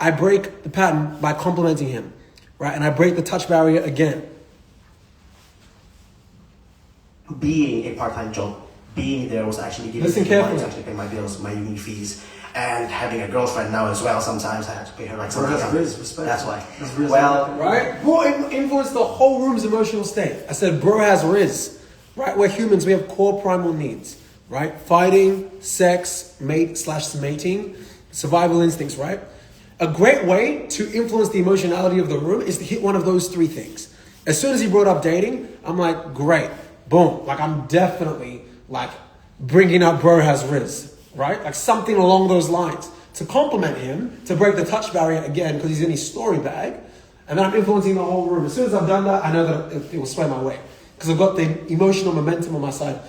I break the pattern by complimenting him, right? And I break the touch barrier again. Being a part-time job, being there was actually giving Listen me the money carefully. to actually pay my bills, my uni fees, and having a girlfriend now as well. Sometimes I had to pay her like So something that's else. Riz, respect. That's why. That's Riz. Well, Right? Bro influenced the whole room's emotional state. I said, bro has riz. Right? We're humans. We have core primal needs. Right? Fighting, sex, mate/mating, survival instincts, right? A great way to influence the emotionality of the room is to hit one of those three things. As soon as he brought up dating, I'm like, great. Boom. Like, I'm definitely, like, bringing up bro has riz. Right? Like, something along those lines. To compliment him, to break the touch barrier again, because he's in his story bag. And then I'm influencing the whole room. As soon as I've done that, I know that it will sway my way. Because I've got the emotional momentum on my side.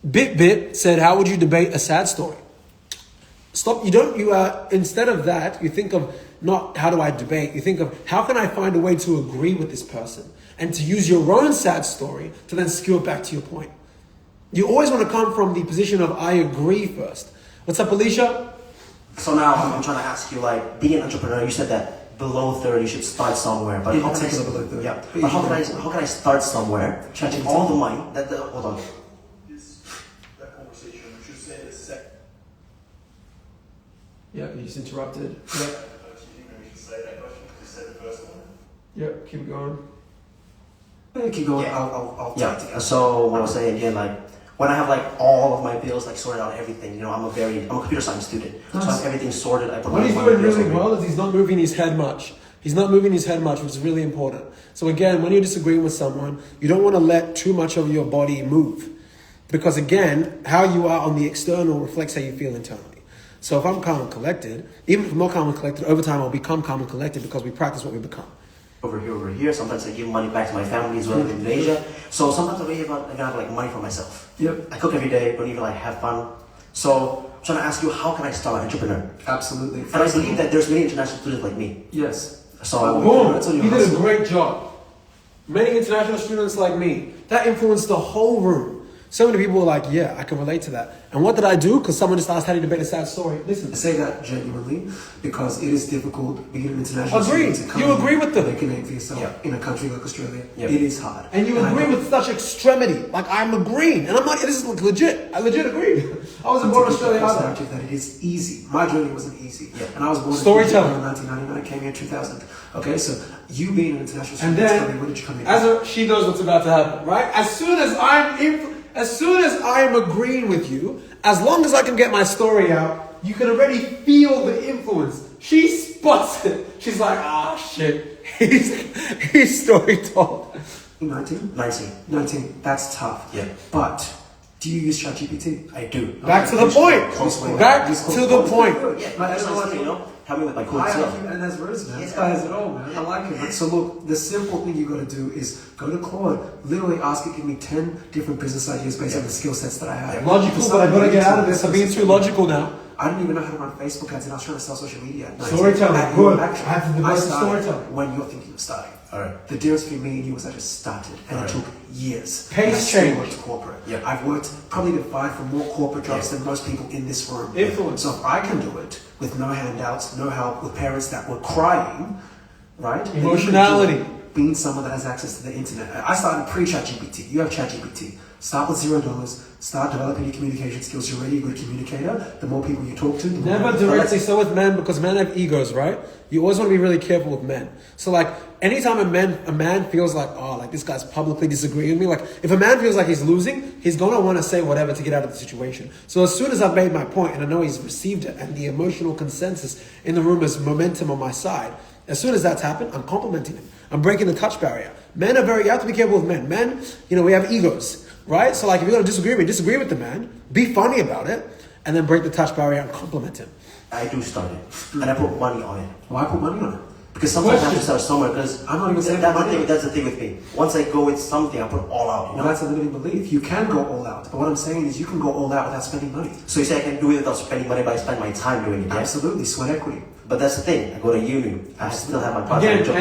Bit said, how would you debate a sad story? Stop. Instead of that, you think of not how do I debate, you think of how can I find a way to agree with this person and to use your own sad story to then skew it back to your point. You always want to come from the position of I agree first. What's up, Alicia? so now I'm trying to ask you, like, being an entrepreneur, you said that below 30 you should start somewhere. But Yeah, how I'll can I, take it below 30. yeah, But but you how can I start somewhere? Charging all the money that the hold on. That conversation, we should say the second. Yeah, you just interrupted. Yeah, Do you think we should say that question? Just say the first one. yeah, keep going. Keep going. Yeah. I'll Yeah. take it. So what I was saying again, like when I have like all of my bills like sorted out, everything. You know, I'm a computer science student, so I Nice. have everything sorted. I put What my he's money doing bills really away. well is he's not moving his head much. He's not moving his head much, which is really important. So again, when you're disagreeing with someone, you don't want to let too much of your body move. Because again, how you are on the external reflects how you feel internally. So if I'm calm and collected, even if I'm not calm and collected, over time I'll become calm and collected because we practice what we become. Over here. Sometimes I give money back to my family as well in Indonesia. So sometimes I don't even have like money for myself. Yep. I cook every day, don't even like have fun. So I'm trying to ask you, how can I start an entrepreneur? Absolutely. And I believe that there's many international students like me. Yes. So I Boom! That's on your You did a hustle. great job. Many international students like me, that influenced the whole room. So many people were like, yeah, I can relate to that. And what did I do? Because someone just asked how do you debate a sad story. Listen, I say that genuinely because it is difficult being an international Agreed. student to come You in agree with them. and make a name for yourself Yeah. in a country like Australia. Yeah. It is hard. and you I agree know- with such extremity. Like I'm agreeing. And I'm like, this is legit. I legit agree. I wasn't born in Australia either. Perspective that it is easy. My journey wasn't easy. Yeah. And I was born Storytelling. in 1999, came here in 2000. Okay, so you being an international And student, tell me, then, when did you come here? she knows what's about to happen, right? As soon as I'm agreeing with you, as long as I can get my story out, you can already feel the influence. She spots it. She's like, shit, he's story told. 19? 19. 19. That's tough. Yeah. But do you use ChatGPT? I do. Back to the point. Back to the point. Yeah, that's the one thing, you know? Help me with my cool I stuff. and that's Rose, man. This guy has it all, man. I like it. So look, the simple thing you got to do is go to Claude, literally ask it, give me 10 different business ideas based on the skill sets that I have. Logical, but I've got to get out of this. I'm being too logical now. I didn't even know how to run Facebook ads, and I was trying to sell social media. at 19. Storytelling, good. I have to develop I started storytelling. when you're thinking of starting. Alright. The difference between me and you was I just started, and it took years. Pace And I still change. worked corporate. Yeah. I've worked probably been fired for more corporate jobs than most people in this room. Influence. So if I can do it with no handouts, no help, with parents that were crying, right? then you can do Emotionality. it Being someone that has access to the internet. I started pre-ChatGPT. You have ChatGPT. Start with $0. Start developing your communication skills. You're already a good communicator. The more people you talk to, the more Never directly so with men, because men have egos, right? You always want to be really careful with men. So like anytime a man feels like, oh, like this guy's publicly disagreeing with me, like if a man feels like he's losing, he's gonna want to say whatever to get out of the situation. So as soon as I've made my point and I know he's received it and the emotional consensus in the room is momentum on my side, as soon as that's happened, I'm complimenting him. I'm breaking the touch barrier. Men are you have to be careful with men. Men, we have egos, right? So like if you're gonna disagree with the man, be funny about it, and then break the touch barrier and compliment him. I do start it, and I put money on it. Why put money on it? Because sometimes I have to start somewhere. Because I'm not even saying that's the thing with me. Once I go with something, I put all out. Well, that's a limiting belief. You can go all out, but what I'm saying is you can go all out without spending money. So you say I can do it without spending money, but I spend my time doing it. Yeah? Absolutely, sweat equity. But that's the thing. I go to uni. I still have my part-time Again, job.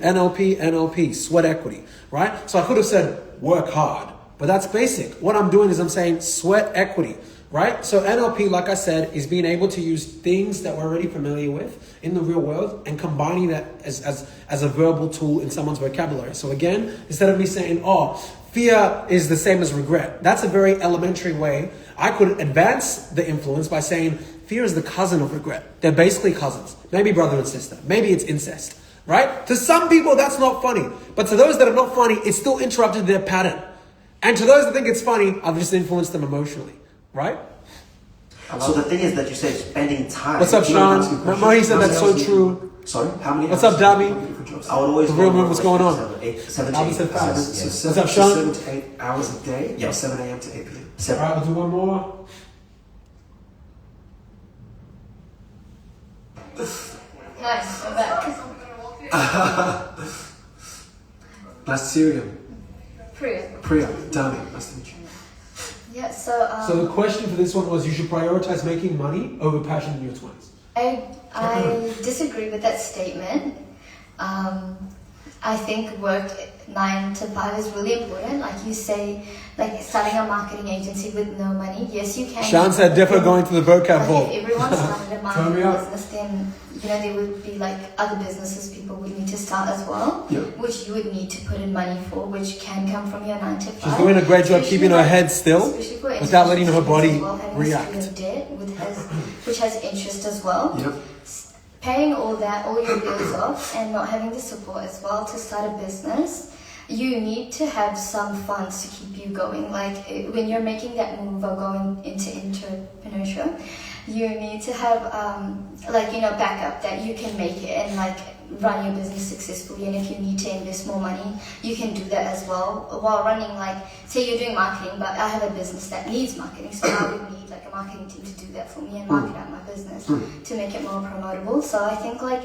NLP, sweat equity, right? So I could have said work hard, but that's basic. What I'm doing is I'm saying sweat equity, right? So NLP, like I said, is being able to use things that we're already familiar with in the real world and combining that as a verbal tool in someone's vocabulary. So again, instead of me saying, oh, fear is the same as regret, that's a very elementary way. I could advance the influence by saying fear is the cousin of regret. They're basically cousins, maybe brother and sister, maybe it's incest, right? To some people, that's not funny. But to those that are not funny, it's still interrupted their pattern. And to those that think it's funny, I've just influenced them emotionally, right? So the thing is that you say spending time. What's up, Sean? He said that's so true. Sorry? How many What's up, Dami? I would always The real room, what's going on? 7 to 8 Alvin said five. hours. So Yes. What's up, Sean? 7 to 8 hours a day, Yeah. or 7 a.m. to 8 p.m. 7. All right, we'll do one more. Nice. I'm back. Nice to see you again. Priya. Priya, Dami, nice to meet you. Yeah. So. So the question for this one was, you should prioritize making money over passion in your 20s. I disagree with that statement. I think work 9 to 5 is really important. Like you say, like starting a marketing agency with no money. Yes, you can. Sean said definitely going to the vocab Like vault. if everyone started a Turn marketing me up. business, then there would be like other businesses people would need to start as well, Yeah. which you would need to put in money for, which can come from your 9 to 5. She's doing a great job keeping her head still Especially for without letting her students body as well, having a react. student debt which has interest as well. Yep. Paying all your bills off and not having the support as well to start a business, you need to have some funds to keep you going. Like when you're making that move or going into entrepreneurship, you need to have backup that you can make it and like run your business successfully. And if you need to invest more money, you can do that as well while running. Like say you're doing marketing, but I have a business that needs marketing, so I would need like a marketing team to do that for me and market out my business to make it more promotable. So I think like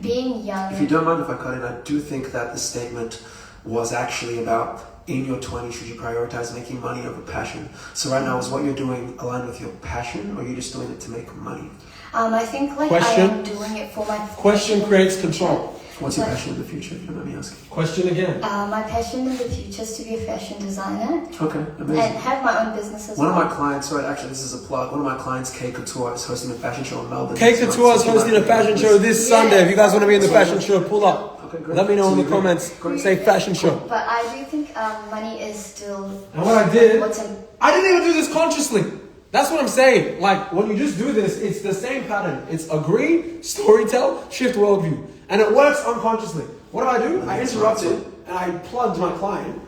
being young. If you don't mind if I cut in, I do think that the statement was actually about in your 20s, should you prioritize making money over passion? So right now, is what you're doing aligned with your passion, or are you just doing it to make money? I think like Question. I am doing it for my Question passion creates in the future. control. What's your But- passion in the future, if you don't mind me asking? Question again. My passion in the future is to be a fashion designer Okay, and amazing. have my own business as One of well. my clients, sorry, actually this is a plug, one of my clients, K Couture, is hosting a fashion show in Melbourne. K next month, Couture is so if you hosting like a fashion to- show this Yeah. Sunday. If you guys want to be in the fashion show, pull up. Okay, great. Let me know So in the you agree? comments. Great. Say fashion show. But I do think money is still. And what I did, What's in, I didn't even do this consciously. That's what I'm saying. Like, when you just do this, it's the same pattern. It's agree, storytell, shift worldview. And it works unconsciously. What do? I interrupted and I plugged my client.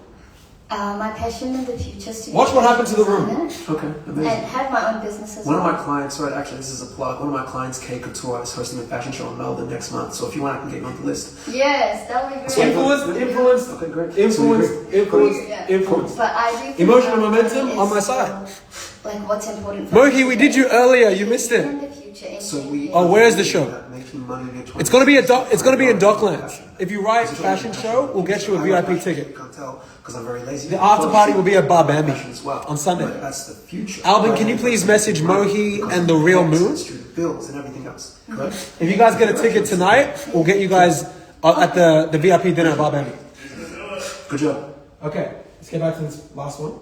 my passion in the future is to be Watch a what fashion happens to the room. designer Okay, and amazing. have my own business as One of well. my clients, sorry, actually this is a plug, one of my clients, K Couture, is hosting a fashion show in Melbourne next month. So if you want, I can get you on the list. Yes, that would be great. Influence, Okay, great. influence. But I do think Emotional money momentum is on my side. still, like what's important for Mohi, we did you earlier. You missed it. in the future. in So 10 we. years. Oh, where is the show? Making money in your 20s. It's gonna be it's gonna be in Docklands. If you write fashion show, we'll get you a VIP ticket. You can't tell because I'm very lazy. The after party will be at Barbambi Fashion as well. on Sunday. But that's the future. Alvin, can you please message Mohi and the Real Moon? Student bills and everything else. Correct. If you guys get a ticket tonight, we'll get you guys at the VIP dinner at Barbambi. Good job. Okay, let's get back to this last one.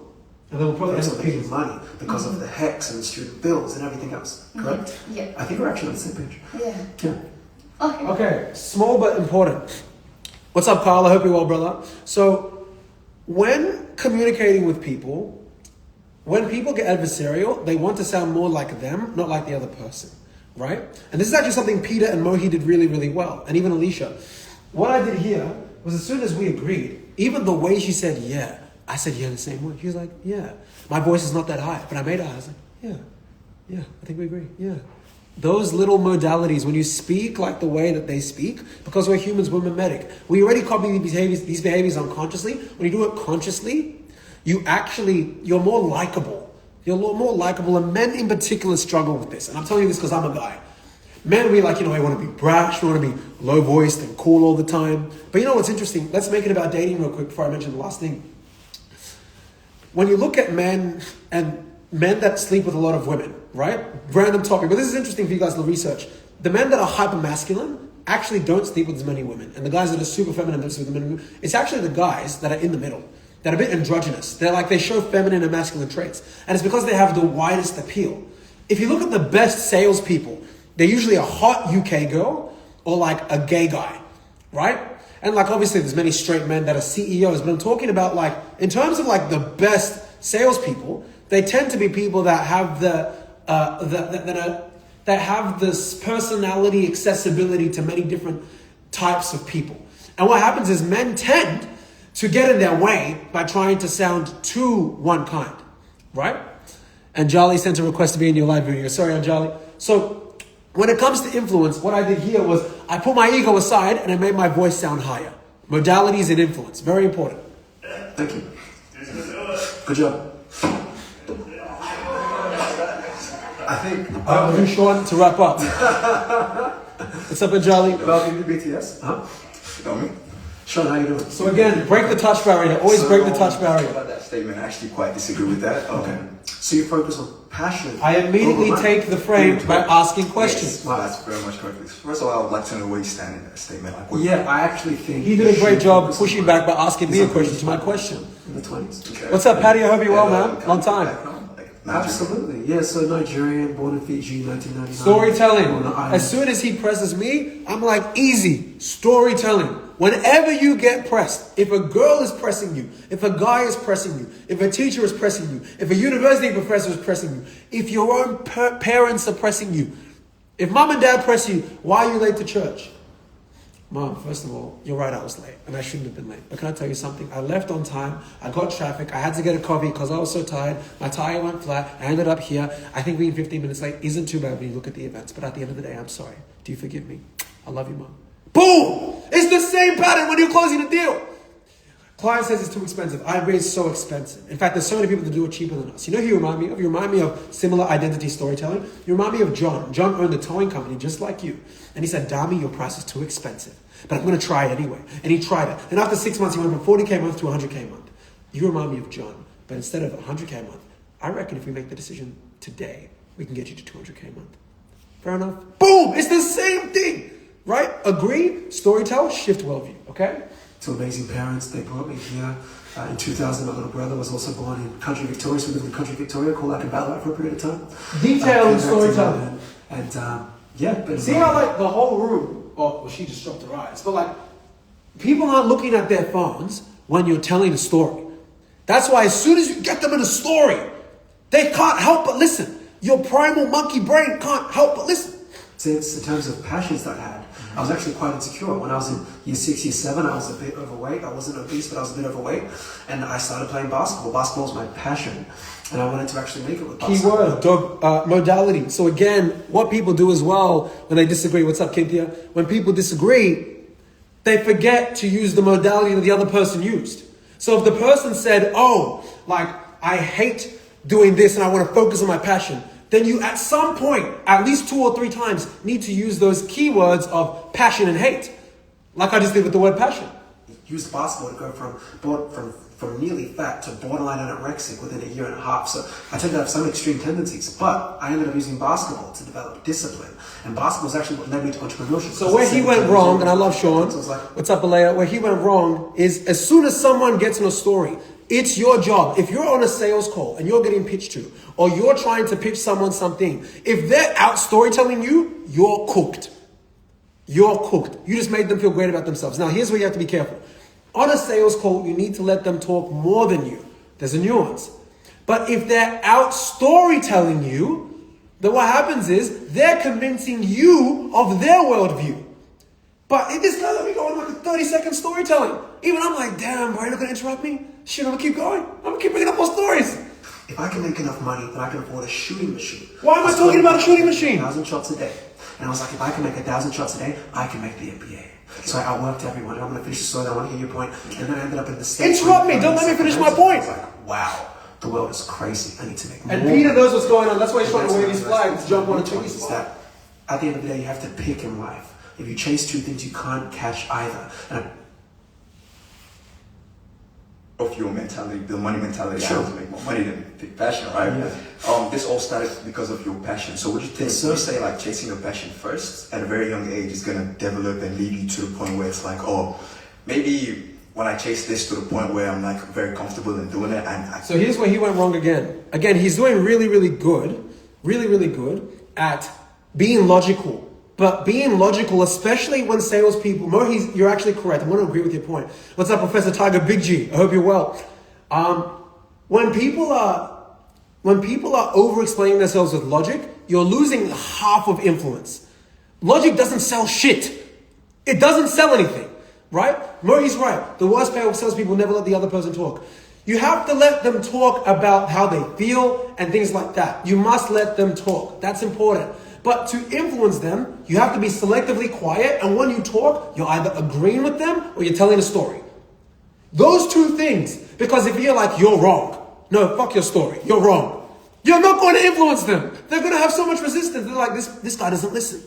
And then we'll probably end Also up making picking. money because of the hex and student bills and everything else. Correct. Yeah. I think we're actually on the same page. Yeah. Yeah. Okay. Okay, small but important. What's up, Carl? I hope you're well, brother. So, when communicating with people, when people get adversarial, they want to sound more like them, not like the other person, right? And this is actually something Peter and Mohi did really, really well, and even Alicia. What I did here was, as soon as we agreed, even the way she said yeah, I said yeah the same way. She was like, yeah. My voice is not that high, but I made her. I was like, yeah, I think we agree, yeah. Those little modalities, when you speak like the way that they speak, because we're humans, we're mimetic. We already copy these behaviors unconsciously. When you do it consciously, you're more likable. You're a lot more likable, and men in particular struggle with this. And I'm telling you this because I'm a guy. Men, we want to be brash, we want to be low-voiced and cool all the time. But you know what's interesting? Let's make it about dating real quick before I mention the last thing. When you look at men and men that sleep with a lot of women, right? Random topic, but this is interesting for you guys to research. The men that are hyper masculine actually don't sleep with as many women, and the guys that are super feminine don't sleep with many women. It's actually the guys that are in the middle, that are a bit androgynous. They show feminine and masculine traits, and it's because they have the widest appeal. If you look at the best salespeople, they're usually a hot UK girl or like a gay guy, right? And like obviously there's many straight men that are CEOs, but I'm talking about like in terms of like the best salespeople, they tend to be people that have that have this personality accessibility to many different types of people. And what happens is men tend to get in their way by trying to sound too one kind, right? And Jolly sent a request to be in your live video. Sorry, Anjali. So when it comes to influence, what I did here was I put my ego aside and I made my voice sound higher. Modalities and influence, very important. Thank you. Good job. I think... Too short to wrap up. What's up, Anjali? Welcome to BTS. Sean, how you doing? So again, break the touch barrier. Always break the touch barrier. About that statement, I actually quite disagree with that. Okay. So you focus on passion. I immediately take the frame by asking questions. Yes, well, that's very much correct. First of all, I would like to know where you stand in that statement. Like, Yeah, I actually think... He did a great job pushing back by asking me a question to my question. In the 20s. Okay. What's up, Patty? I hope you're well, man. Long time. Absolutely. Yeah, so Nigerian, born in Fiji, 1999. Storytelling. As soon as he presses me, I'm like, easy. Storytelling. Whenever you get pressed, if a girl is pressing you, if a guy is pressing you, if a teacher is pressing you, if a university professor is pressing you, if your own parents are pressing you, if mom and dad press you, why are you late to church? Mom, first of all, you're right, I was late, and I shouldn't have been late. But can I tell you something? I left on time, I got traffic, I had to get a coffee because I was so tired, my tire went flat, I ended up here. I think being 15 minutes late isn't too bad when you look at the events, but at the end of the day, I'm sorry. Do you forgive me? I love you, Mom. Boom! It's the same pattern when you're closing a deal. Client says it's too expensive. I agree, it's so expensive. In fact, there's so many people that do it cheaper than us. You know who you remind me of? You remind me of similar identity storytelling. You remind me of John. John owned a towing company just like you. And he said, Dami, your price is too expensive. But I'm going to try it anyway. And he tried it. And after 6 months, he went from 40K a month to 100K a month. You remind me of John. But instead of 100K a month, I reckon if we make the decision today, we can get you to 200K a month. Fair enough? Boom! It's the same thing. Right? Agree, storytell, shift worldview. Okay? Two amazing parents. They brought me here. In 2000, my little brother was also born in country Victoria. So we lived in country Victoria, called like in Ballarat for a period of time. Detail and storytelling. And yeah. But see how like the whole room, well, she just dropped her eyes. But like, people aren't looking at their phones when you're telling a story. That's why as soon as you get them in a story, they can't help but listen. Your primal monkey brain can't help but listen. Since in terms of passions that I had, I was actually quite insecure. When I was in year 6, year 7, I was a bit overweight. I wasn't obese, but I was a bit overweight. And I started playing basketball. Basketball was my passion. And I wanted to actually make it with basketball. Keyword, modality. So again, what people do as well when they disagree, what's up, Cynthia? When people disagree, they forget to use the modality that the other person used. So if the person said, oh, like, I hate doing this and I want to focus on my passion, then you at some point, at least 2 or 3 times, need to use those keywords of passion and hate. Like I just did with the word passion. Use basketball to go from nearly fat to borderline anorexic within a year and a half. So I tend to have some extreme tendencies, but I ended up using basketball to develop discipline. And basketball is actually what led me to entrepreneurship. So where he went wrong, and I love Sean, what's up, Alea? Where he went wrong is as soon as someone gets in a story, it's your job. If you're on a sales call and you're getting pitched to, or you're trying to pitch someone something, if they're out storytelling you, you're cooked. You're cooked. You just made them feel great about themselves. Now, here's where you have to be careful. On a sales call, you need to let them talk more than you. There's a nuance. But if they're out storytelling you, then what happens is they're convincing you of their worldview. But if this guy let me go on like a 30-second storytelling, even I'm like, damn, bro, you're not going to interrupt me? Shit, I'm going to keep going. I'm going to keep bringing up more stories. If I can make enough money, then I can afford a shooting machine. Why am I talking about a shooting machine? 1,000 shots a day. And I was like, if I can make 1,000 shots a day, I can make the NBA. So I outworked everyone. I'm going to finish the story. I want to hear your point. And then I ended up in the States. Interrupt me. Don't let me finish my point. I was like, wow, the world is crazy. I need to make more. And Peter knows what's going on. That's why he's trying to wave his flag to jump on a Chinese flag. At the end of the day, you have to pick in life. If you chase two things, you can't catch either. And of your mentality, the money mentality, Sure. I want to make more money than the passion, right? Yeah. This all started because of your passion. So would you think, Yes, you sir. say like chasing your passion first at a very young age is going to develop and lead you to the point where it's like, oh, maybe when I chase this to the point where I'm like very comfortable in doing it, and So here's where he went wrong again. Again, he's doing really, really good at being logical. But being logical, especially when salespeople, you're actually correct. I'm going to agree with your point. What's up, Professor Tiger Big G? I hope you're well. When people are over-explaining themselves with logic, you're losing half of influence. Logic doesn't sell shit. It doesn't sell anything, right? Murray's right. The worst pair of salespeople never let the other person talk. You have to let them talk about how they feel and things like that. You must let them talk. That's important. But to influence them, you have to be selectively quiet. And when you talk, you're either agreeing with them or you're telling a story. Those two things. Because if you're like, you're wrong. No, fuck your story. You're wrong. You're not going to influence them. They're going to have so much resistance. They're like, this guy doesn't listen.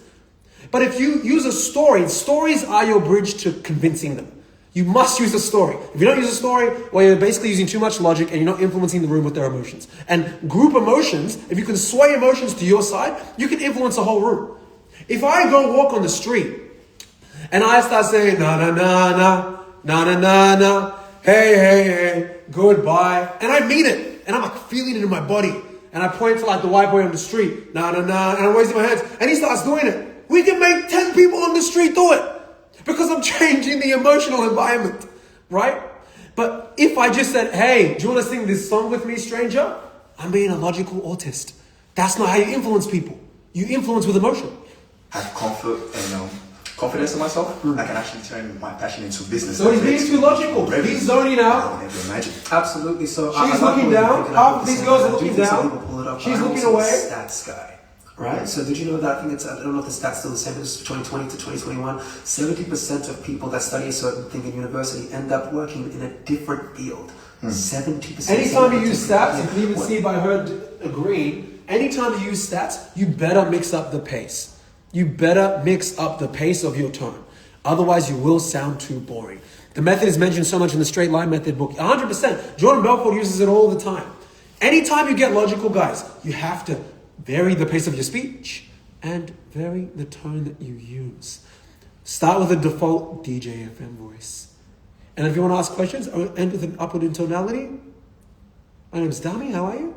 But if you use a story, stories are your bridge to convincing them. You must use a story. If you don't use a story, well, you're basically using too much logic and you're not influencing the room with their emotions. And group emotions, if you can sway emotions to your side, you can influence the whole room. If I go walk on the street and I start saying, na na na na, na na na na, hey, goodbye, and I mean it, and I'm like feeling it in my body, and I point to like the white boy on the street, na na na, and I'm raising my hands, and he starts doing it. We can make 10 people on the street do it. Because I'm changing the emotional environment, right? But if I just said, hey, do you want to sing this song with me, stranger? I'm being a logical autist. That's not how you influence people. You influence with emotion. have comfort and confidence in myself, I can actually turn my passion into business. So he's being too logical. He's zoning out. Imagine. Absolutely. So she's looking down. Half of these girls are looking down. She's looking away. Stats guy. Right? So did you know that? I don't know if the stats still the same, but it's 2020 to 2021. 70% of people that study a certain thing in university end up working in a different field. 70%. Anytime you use stats, you can even see by her agreeing, anytime you use stats, you better mix up the pace. You better mix up the pace of your tone. Otherwise, you will sound too boring. The method is mentioned so much in the Straight Line Method book. 100%. Jordan Belfort uses it all the time. Anytime you get logical, guys, you have to vary the pace of your speech and vary the tone that you use. Start with a default DJ FM voice. And if you want to ask questions, end with an upward tonality. My name's Dami, how are you?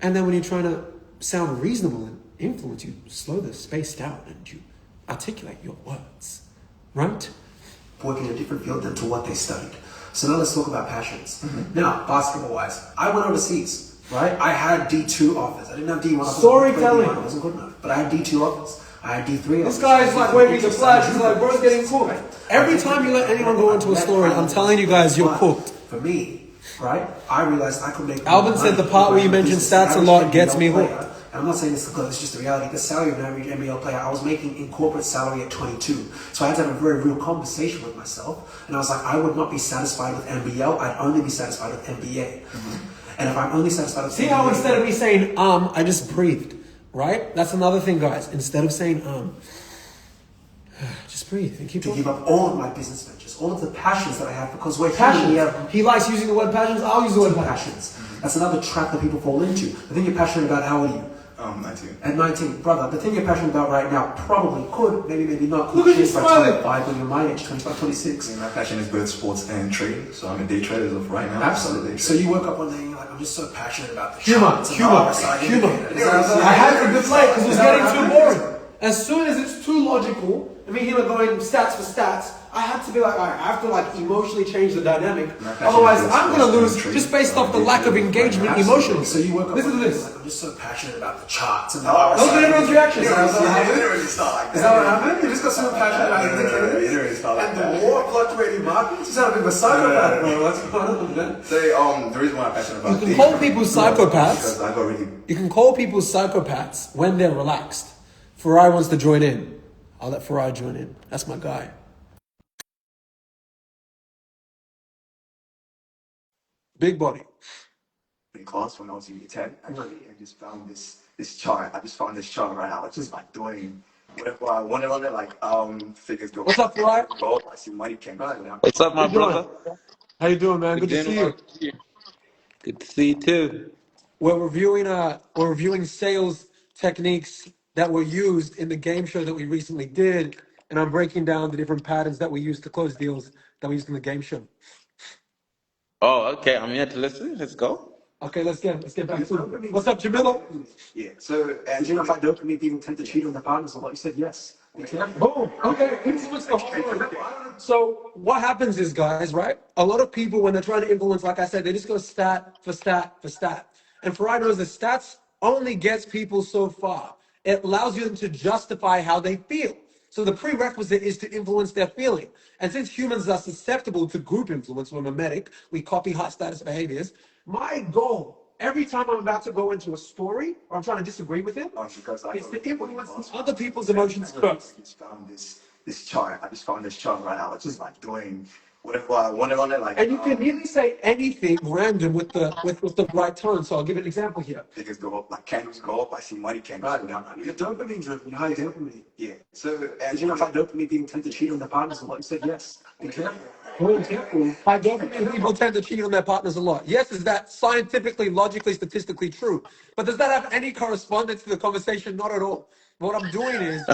And then when you're trying to sound reasonable and influence, you slow the space down and you articulate your words. Right? Working in a different field than to what they studied. So now let's talk about passions. Now, basketball-wise, I went overseas. Right? I had D2 offers. I didn't have D1 offers. Storytelling. It wasn't good enough. But I had D2 offers. I had D3 offers. This guy is like waving the flag. He's like, bro's getting cooked. Every time you let anyone go into a story, I'm telling you guys, you're cooked. For me, right? I realized I could make Alvin said the part where you mentioned stats a lot gets me hooked. And I'm not saying this because it's just the reality. The salary of an average NBL player, I was making in corporate salary at 22. So I had to have a very real conversation with myself. And I was like, I would not be satisfied with NBL. I'd only be satisfied with MBA. And if I'm only satisfied with see how instead of me saying I just breathed, right? That's another thing, guys. Instead of saying just breathe and keep to talking. give up all of my business ventures, all of the passions that I have, because we're passions. He likes using the word passions. I'll use the word passions. That's another trap that people fall into. The thing you're passionate about, how old are you? 19. At 19, brother, the thing you're passionate about right now probably could, maybe not. Look at you smiling. 25 when you're my age, 25, 26. My passion is both sports and trading, so I'm a day trader as of right now. Absolutely. So you woke up one day and you're like, I'm just so passionate about the humor. I had to deflate because it was getting too boring. As soon as it's too logical, I mean, him going stats for stats, I had to be like, all right, I have to like emotionally change the dynamic. passion Otherwise, is I'm gonna lose trade. just based off the lack of engagement emotionally. So you woke up Listen to one day, this. like, I'm just so passionate about the charts and the Those are everyone's reactions. It didn't really start like that. Is that what happened? You just got so passionate about It didn't really start like and that. the war fluctuating markets? You sound a bit of a psychopath, bro. What's going on, man? So, the reason why I'm passionate about You can call people psychopaths. because I got really. You can call people psychopaths when they're relaxed. Farai wants to join in. I'll let Farai join in. That's my guy. Big body. In class when I was in year 10, actually, I just found this chart. I just found this chart right now. It's just like doing whatever I wanted on it, like figures go. What's up, Farai? Gold. I see money came out. What's up, my How you doing? brother? How you doing, man? Good to see you. Good to see you too. We're reviewing sales techniques that were used in the game show that we recently did, and I'm breaking down the different patterns that we use to close deals that we used in the game show. Oh, okay. I'm here to listen. Let's go. Okay, let's get back to it. What's up, Jamila? Yeah. So And you know, if I dopamine people tend to cheat on their partners a lot, you said yes. Boom. Okay. Influence the whole. So what happens is, guys, right? A lot of people, when they're trying to influence, like I said, they just go stat for stat for stat. And Farai knows the stats only gets people so far. It allows them to justify how they feel. So the prerequisite is to influence their feeling. And since humans are susceptible to group influence, we're mimetic, we copy high status behaviors. My goal, every time I'm about to go into a story or I'm trying to disagree with it, because I is to influence other people's emotions first. I just found this chart. I just found this chart right now. It's just like doing whatever I wanted on it, like. And you can really say anything random with the right tone. So I'll give an example here. Figures go up, like candles go up. I see money candles go down. You're dopamine driven, you're high dopamine. Yeah. So And you know, if I dopamine people tend to cheat on their partners a lot, you said yes. Be careful. I don't think people tend to cheat on their partners a lot. Yes, is that scientifically, logically, statistically true? But does that have any correspondence to the conversation? Not at all. What I'm doing is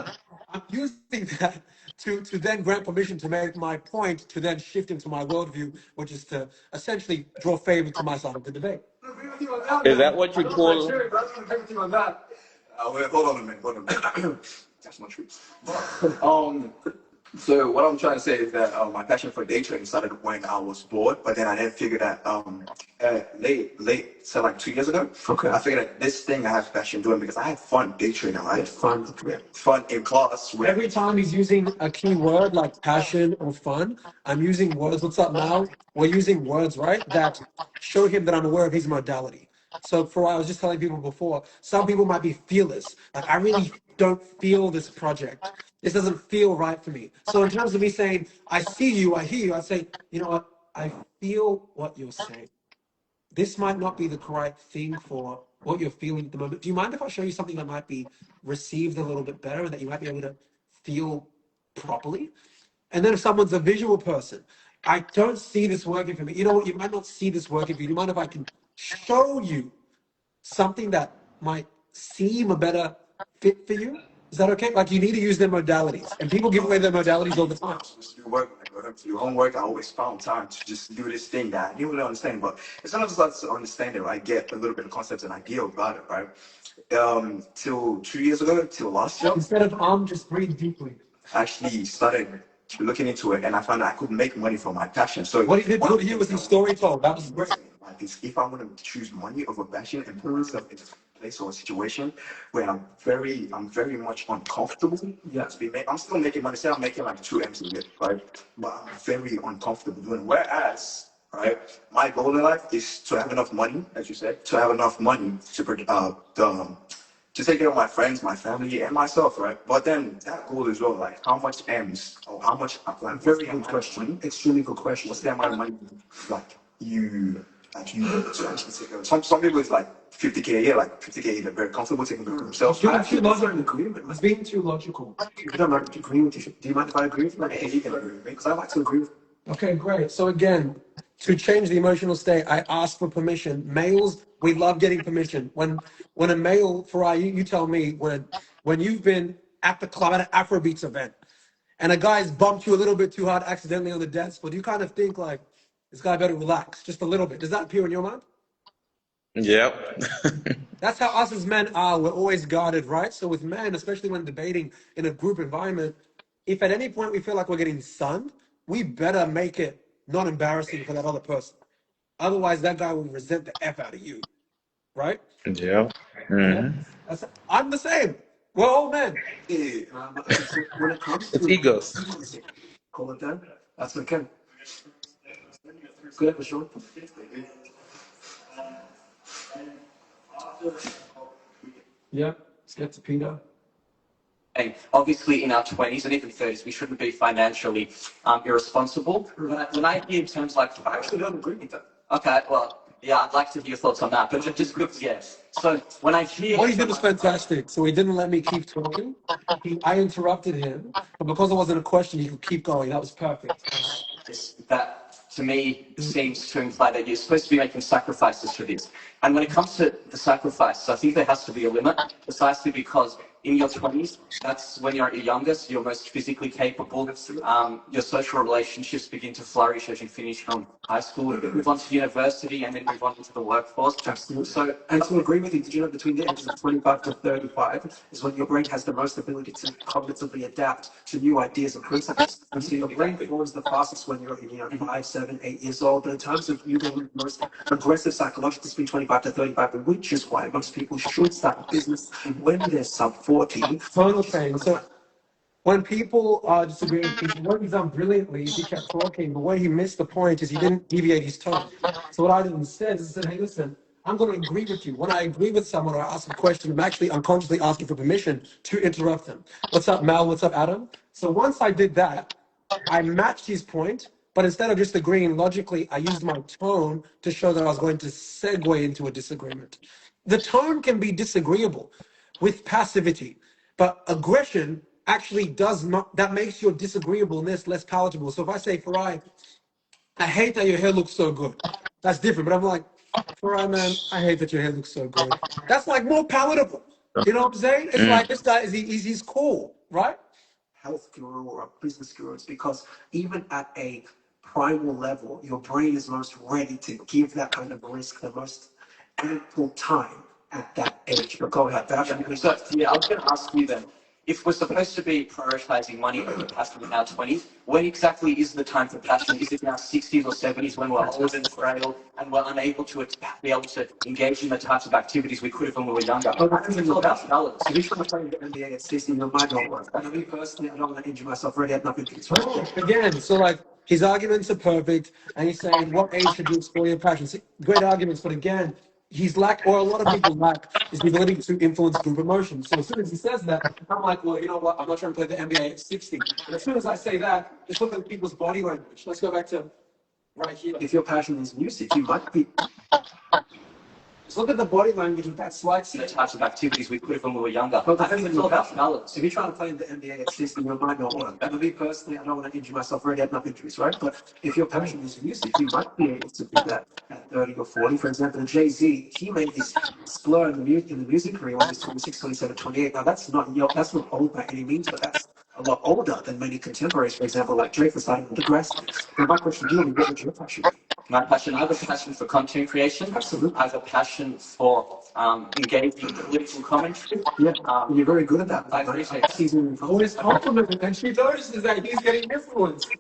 I'm using that to then grant permission to make my point, to then shift into my worldview, which is to essentially draw favor to my side of the debate. Is that what you call? wait, hold on a minute. That's not true. So what I'm trying to say is that my passion for day trading started when I was bored, but then I then figured that late, so like 2 years ago, I figured that this thing I have passion doing because I had fun day trading, right? Fun in class. Every time he's using a key word like passion or fun, I'm using words. What's up now? We're using words, right? That show him that I'm aware of his modality. So I was just telling people before, some people might be fearless. Like, I really don't feel this project. This doesn't feel right for me. So in terms of me saying, I see you, I hear you, I say, you know what? I feel what you're saying. This might not be the correct thing for what you're feeling at the moment. Do you mind if I show you something that might be received a little bit better and that you might be able to feel properly? And then if someone's a visual person, I don't see this working for me. You know what? You might not see this working for you. Do you mind if I can show you something that might seem a better fit for you? Is that okay? Like, you need to use their modalities. And people give away their modalities all the time. Just do work, like go to do homework. I always found time to just do this thing that I didn't really understand. But as soon as I start to understand it, I get a little bit of concept and idea about it, right? Till 2 years ago, till last year, Instead of just breathe deeply. I actually started looking into it, and I found out I could make money from my passion. So What he did good here was his story told. That was great. like this, if I want to choose money over passion and put myself in a place or a situation where I'm very much uncomfortable. Yeah. I'm still making money. Say I'm making like 2 M's a year, right? But I'm very uncomfortable doing it. Whereas, right, my goal in life is to have enough money, as you said, to have enough money to take care of my friends, my family, and myself, right? But then that goal is well, like how much M's or how much I plan. Very good question. Extremely good question. What's the amount of money like you to actually take care of? Some people it's like 50K a year, like 50K they're very comfortable taking care of themselves. You're I too actually logical. don't agree with it. It's being too logical. If you don't like to agree with you, do you mind if I agree with you? Like, You can agree with me. because I like to agree with Okay, great. So again, to change the emotional state, I ask for permission. Males, we love getting permission. When a male, Farai, you tell me, when you've been at the club at an Afrobeats event, and a guy's bumped you a little bit too hard accidentally on the dance floor, do you kind of think like, this guy better relax just a little bit? Does that appear in your mind? Yep. That's how us as men are. We're always guarded, right? So with men, especially when debating in a group environment, if at any point we feel like we're getting sunned, we better make it not embarrassing for that other person. Otherwise, that guy will resent the F out of you, right? Yeah. Yeah. Hmm. I'm the same. We're old men. Yeah, when it comes It's to egos. call it down, that's what I can. Good, for sure. Yeah. Let's get to Peter. Obviously, in our 20s and even 30s, we shouldn't be financially irresponsible. When I hear terms like, I actually don't agree with them. Okay, well, yeah, I'd like to hear your thoughts on that, but just yes. So when I hear What he did was fantastic. So he didn't let me keep talking. I interrupted him, but because it wasn't a question, he could keep going. That was perfect. that to me seems to imply that you're supposed to be making sacrifices for this. And when it comes to the sacrifice, I think there has to be a limit, precisely because in your 20s, that's when you're at your youngest, you're most physically capable. Your social relationships begin to flourish as you finish high school, move on to university, and then move on into the workforce. Absolutely. So, and to agree with you, did you know between the ages of 25 to 35 is when your brain has the most ability to cognitively adapt to new ideas and principles. And so your brain forms the fastest when you're 5, 7, 8 years old. But in terms of you being most aggressive psychologically between 25 to 35, which is why most people should start a business when they're sub 40. Total change. So when people disagree with people, what he's done brilliantly is he kept talking, but where he missed the point is he didn't deviate his tone. So what I did instead is I said, hey, listen, I'm going to agree with you. When I agree with someone or I ask a question, I'm actually unconsciously asking for permission to interrupt them. What's up, Mal? What's up, Adam? So once I did that, I matched his point, but instead of just agreeing logically, I used my tone to show that I was going to segue into a disagreement. The tone can be disagreeable with passivity, but aggression actually does not, that makes your disagreeableness less palatable. So if I say, Farai, I hate that your hair looks so good, that's different. But I'm like, Farai, man, I hate that your hair looks so good. That's like more palatable. You know what I'm saying? It's like, this guy, he's cool, right? Health guru or a business guru, it's because even at a primal level, your brain is most ready to give that kind of risk the most ample time at that age. But go ahead, So, yeah, I was going to ask you then, if we're supposed to be prioritizing money over passion in our 20s, when exactly is the time for passion? Is it in our 60s or 70s when we're old and frail and we're unable to be able to engage in the types of activities we could have when we were younger? It's all about balance. If you're trying to play the NBA at 60, your mind don't work. And me personally, I don't want to injure myself already. I have nothing to do. Again, so like his arguments are perfect, and he's saying, what age should you explore your passions? Great arguments, but again, he's or a lot of people lack, is the ability to influence group emotions. So as soon as he says that, I'm like, well, you know what? I'm not trying to play the NBA at 60. And as soon as I say that, just look at people's body language. Let's go back to right here. If your passion is music, you might be. Just look at the body language with that slight The types of activities we could have when we were younger. But I think it's all about balance. if you're trying to play in the NBA at 60, your mind don't work. And me personally, I don't want to injure myself already. I have nothing to do, right? But if your passion is music, you might be able to do that at 30 or 40. For example, Jay-Z, he made his splur in the music career when he was 26, 27, 28. Now that's not old by any means, but that's a lot older than many contemporaries, for example, like Drake was starting to progress. Now my question to you, what would your passion be? My passion, I have a passion for content creation. Absolutely. I have a passion for engaging in political commentary. Yeah, you're very good at that. I appreciate it. Season always complimented, and she notices that he's getting influenced.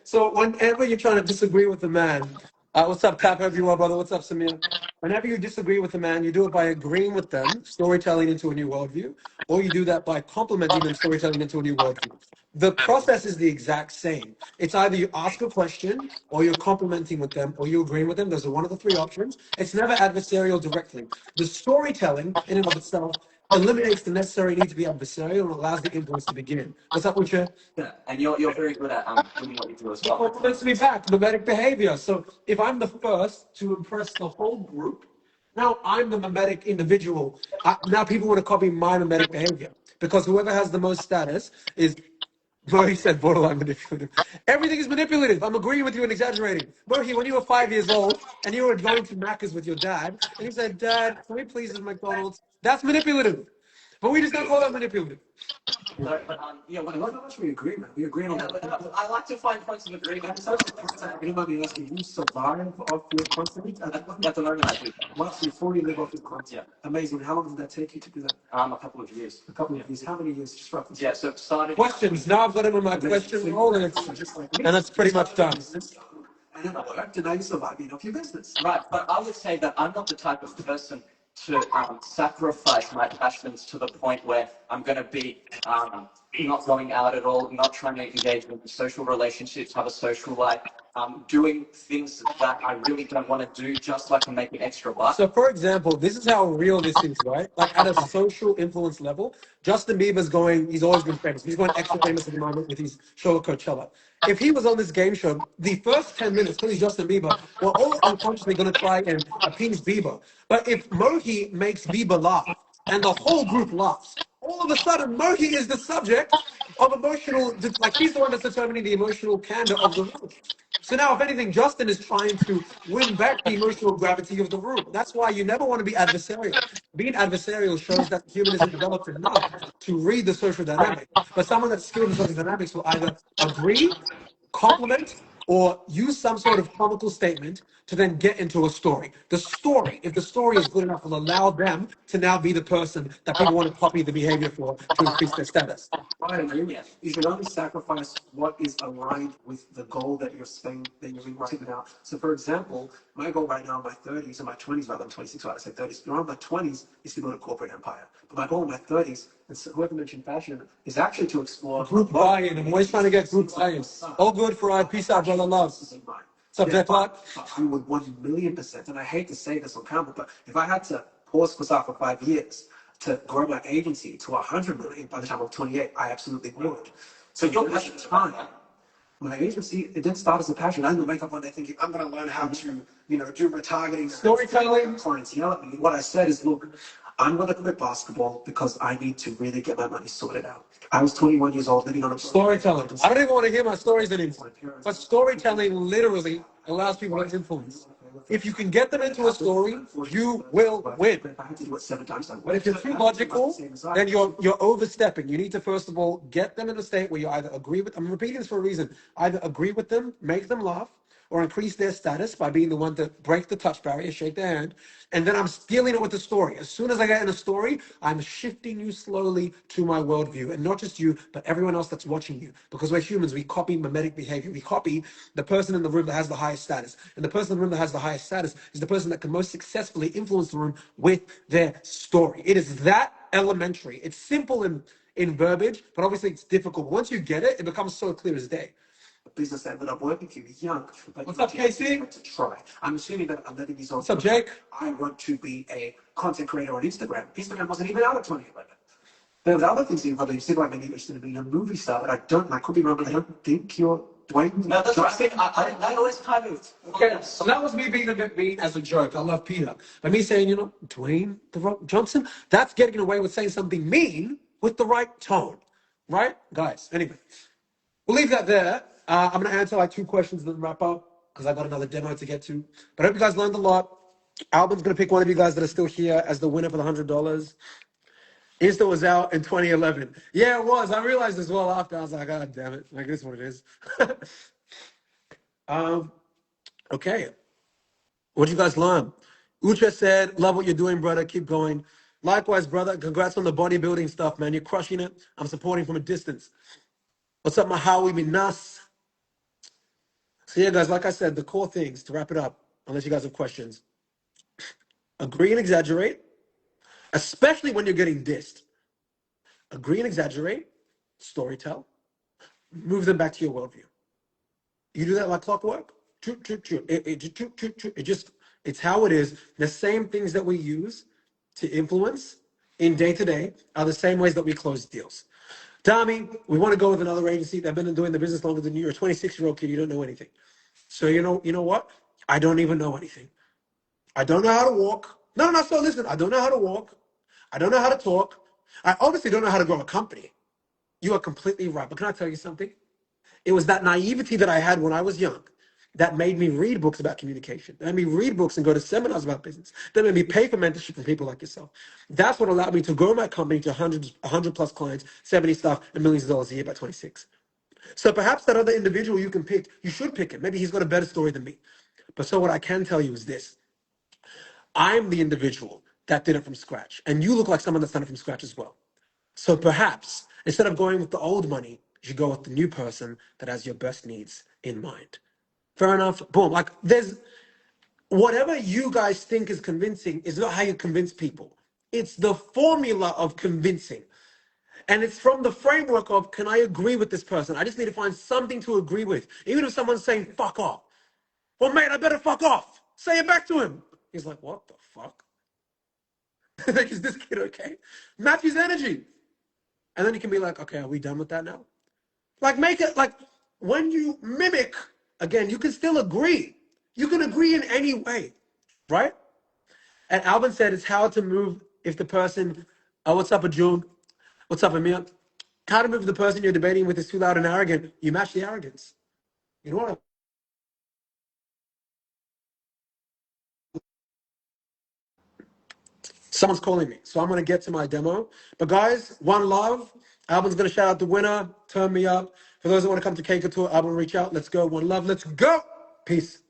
So whenever you're trying to disagree with a man, what's up, Tap? Hope you are, brother. What's up, Samir? Whenever you disagree with a man, you do it by agreeing with them, storytelling into a new worldview, or you do that by complimenting them, storytelling into a new worldview. The process is the exact same. It's either you ask a question, or you're complimenting with them, or you're agreeing with them. Those are one of the three options. It's never adversarial directly. The storytelling, in and of itself, eliminates the necessary need to be adversarial and allows the influence to begin. What's up with you? Yeah, and you're very good at doing what you do as well. Compliments to be back, mimetic behavior. So if I'm the first to impress the whole group, now I'm the mimetic individual. Now people want to copy my mimetic behavior because whoever has the most status is. Well, he said borderline manipulative. Everything is manipulative. I'm agreeing with you and exaggerating. Murphy, when you were 5 years old and you were going to Macca's with your dad, and you said, Dad, can we please at McDonald's? That's manipulative. But we just don't call that manipulative. So, yeah, I love how much we agree, man. We agree on yeah, that. I like to find points of agreement. You might be asking, you survive off your content? At the moment, I do. Once you fully live off your content. Yeah. Amazing. How long did that take you to do that? A couple of years. A couple of years. How many years? Just roughly. Yeah, so it started. Questions. Now I've got him on my question roll, and it's pretty much done. And it worked, and now you're surviving off your business. Right, but I would say that I'm not the type of person to sacrifice my passions to the point where I'm going to be not going out at all, not trying to engage in social relationships, have a social life, doing things that I really don't want to do just so I can make an extra buck. So, for example, this is how real this is, right? Like at a social influence level, Justin Bieber's going, he's always been famous. He's going extra famous at the moment with his show at Coachella. If he was on this game show, the first 10 minutes, because he's Justin Bieber, we're all unconsciously going to try and appease Bieber. But if Mohi makes Bieber laugh and the whole group laughs, all of a sudden Mohi is the subject of emotional, like he's the one that's determining the emotional candor of the room. So now, if anything, Justin is trying to win back the emotional gravity of the room. That's why you never want to be adversarial. Being adversarial shows that the human isn't developed enough to read the social dynamic. But someone that's skilled in social dynamics will either agree, compliment, or use some sort of comical statement to then get into a story. The story, if the story is good enough, will allow them to now be the person that people want to copy the behavior for to increase their status. I agree with you. You should only sacrifice what is aligned with the goal that you're saying that you're right now. So, for example, my goal right now in my 30s and my 20s, rather, I'm 26, right? I say 30s. Around my 20s is to build a corporate empire. But my goal in my 30s, and so whoever mentioned passion, is actually to explore Group buy-in. I'm always trying to get group buy-in. All good for our peace out, brother love. Subject line. I would 1,000,000%, and I hate to say this on camera, but if I had to pause for 5 years to grow my agency to 100 million by the time I'm 28, I absolutely would. So your passion time. My agency, it didn't start as a passion. I didn't wake up one day thinking, I'm going to learn how to, do retargeting. Storytelling. Clients yell at me. What I said is, look, I'm going to quit basketball because I need to really get my money sorted out. I was 21 years old, living on a Storytelling. I don't even want to hear my stories anymore. But storytelling literally allows people to influence. If you can get them into a story, you will win. I had to do it 7 times. But if you're too logical, then you're overstepping. You need to first of all get them in a state where you either agree with. I'm repeating this for a reason. Either agree with them, make them laugh, or increase their status by being the one to break the touch barrier, shake their hand, and then I'm stealing it with the story. As soon as I get in a story, I'm shifting you slowly to my worldview, and not just you, but everyone else that's watching you. Because we're humans, we copy mimetic behavior. We copy the person in the room that has the highest status, and the person in the room that has the highest status is the person that can most successfully influence the room with their story. It is that elementary. It's simple in verbiage, but obviously it's difficult. Once you get it, it becomes so clear as day. Business that ended up working for me young. But What's up, Casey? To try. I'm assuming that I'm letting these on. What's up, Jake? I want to be a content creator on Instagram. Instagram wasn't even out at 2011. There was other things that you probably said, like maybe interested in being a movie star, but I could be wrong, but I don't think you're Dwayne. No, that's what I think. I always kind of. Okay, so that was me being a bit mean as a joke. I love Peter. But me saying, Dwayne The Rock Johnson, that's getting away with saying something mean with the right tone. Right? Guys, anyway. We'll leave that there. I'm going to answer like 2 questions and then wrap up because I got another demo to get to. But I hope you guys learned a lot. Album's going to pick one of you guys that are still here as the winner for the $100. Insta was out in 2011. Yeah, it was. I realized as well after. I was like, God damn it. Like, this is what it is. Okay. What did you guys learn? Ucha said, love what you're doing, brother. Keep going. Likewise, brother. Congrats on the bodybuilding stuff, man. You're crushing it. I'm supporting from a distance. What's up, Mahawi Minas? So yeah, guys, like I said, the core things to wrap it up, unless you guys have questions. Agree and exaggerate, especially when you're getting dissed. Agree and exaggerate, storytell, move them back to your worldview. You do that like clockwork. It's how it is. The same things that we use to influence in day-to-day are the same ways that we close deals. Dami, we want to go with another agency. They've been doing the business longer than you. You're a 26-year-old kid. You don't know anything. So you know what? I don't even know anything. I don't know how to walk. No, so listen. I don't know how to walk. I don't know how to talk. I obviously don't know how to grow a company. You are completely right. But can I tell you something? It was that naivety that I had when I was young that made me read books about communication. That made me read books and go to seminars about business. That made me pay for mentorship from people like yourself. That's what allowed me to grow my company to 100 plus clients, 70 staff, and millions of dollars a year by 26. So perhaps that other individual you can pick, you should pick him. Maybe he's got a better story than me. But so what I can tell you is this. I'm the individual that did it from scratch. And you look like someone that's done it from scratch as well. So perhaps instead of going with the old money, you should go with the new person that has your best needs in mind. Fair enough? Boom. Like there's whatever you guys think is convincing is not how you convince people. It's the formula of convincing. And it's from the framework of, can I agree with this person? I just need to find something to agree with. Even if someone's saying, fuck off. Well, mate, I better fuck off. Say it back to him. He's like, what the fuck? Like, is this kid okay? Match his energy. And then you can be like, okay, are we done with that now? Like, make it, like, when you mimic, again, you can still agree. You can agree in any way, right? And Alvin said it's how to move if the person, what's up, Ajul? What's up, Amir? How to move if the person you're debating with is too loud and arrogant. You match the arrogance. You know what? Someone's calling me, so I'm going to get to my demo. But guys, one love. Alvin's going to shout out the winner. Turn me up. For those that want to come to K Couture, Alvin, reach out. Let's go. One love. Let's go. Peace.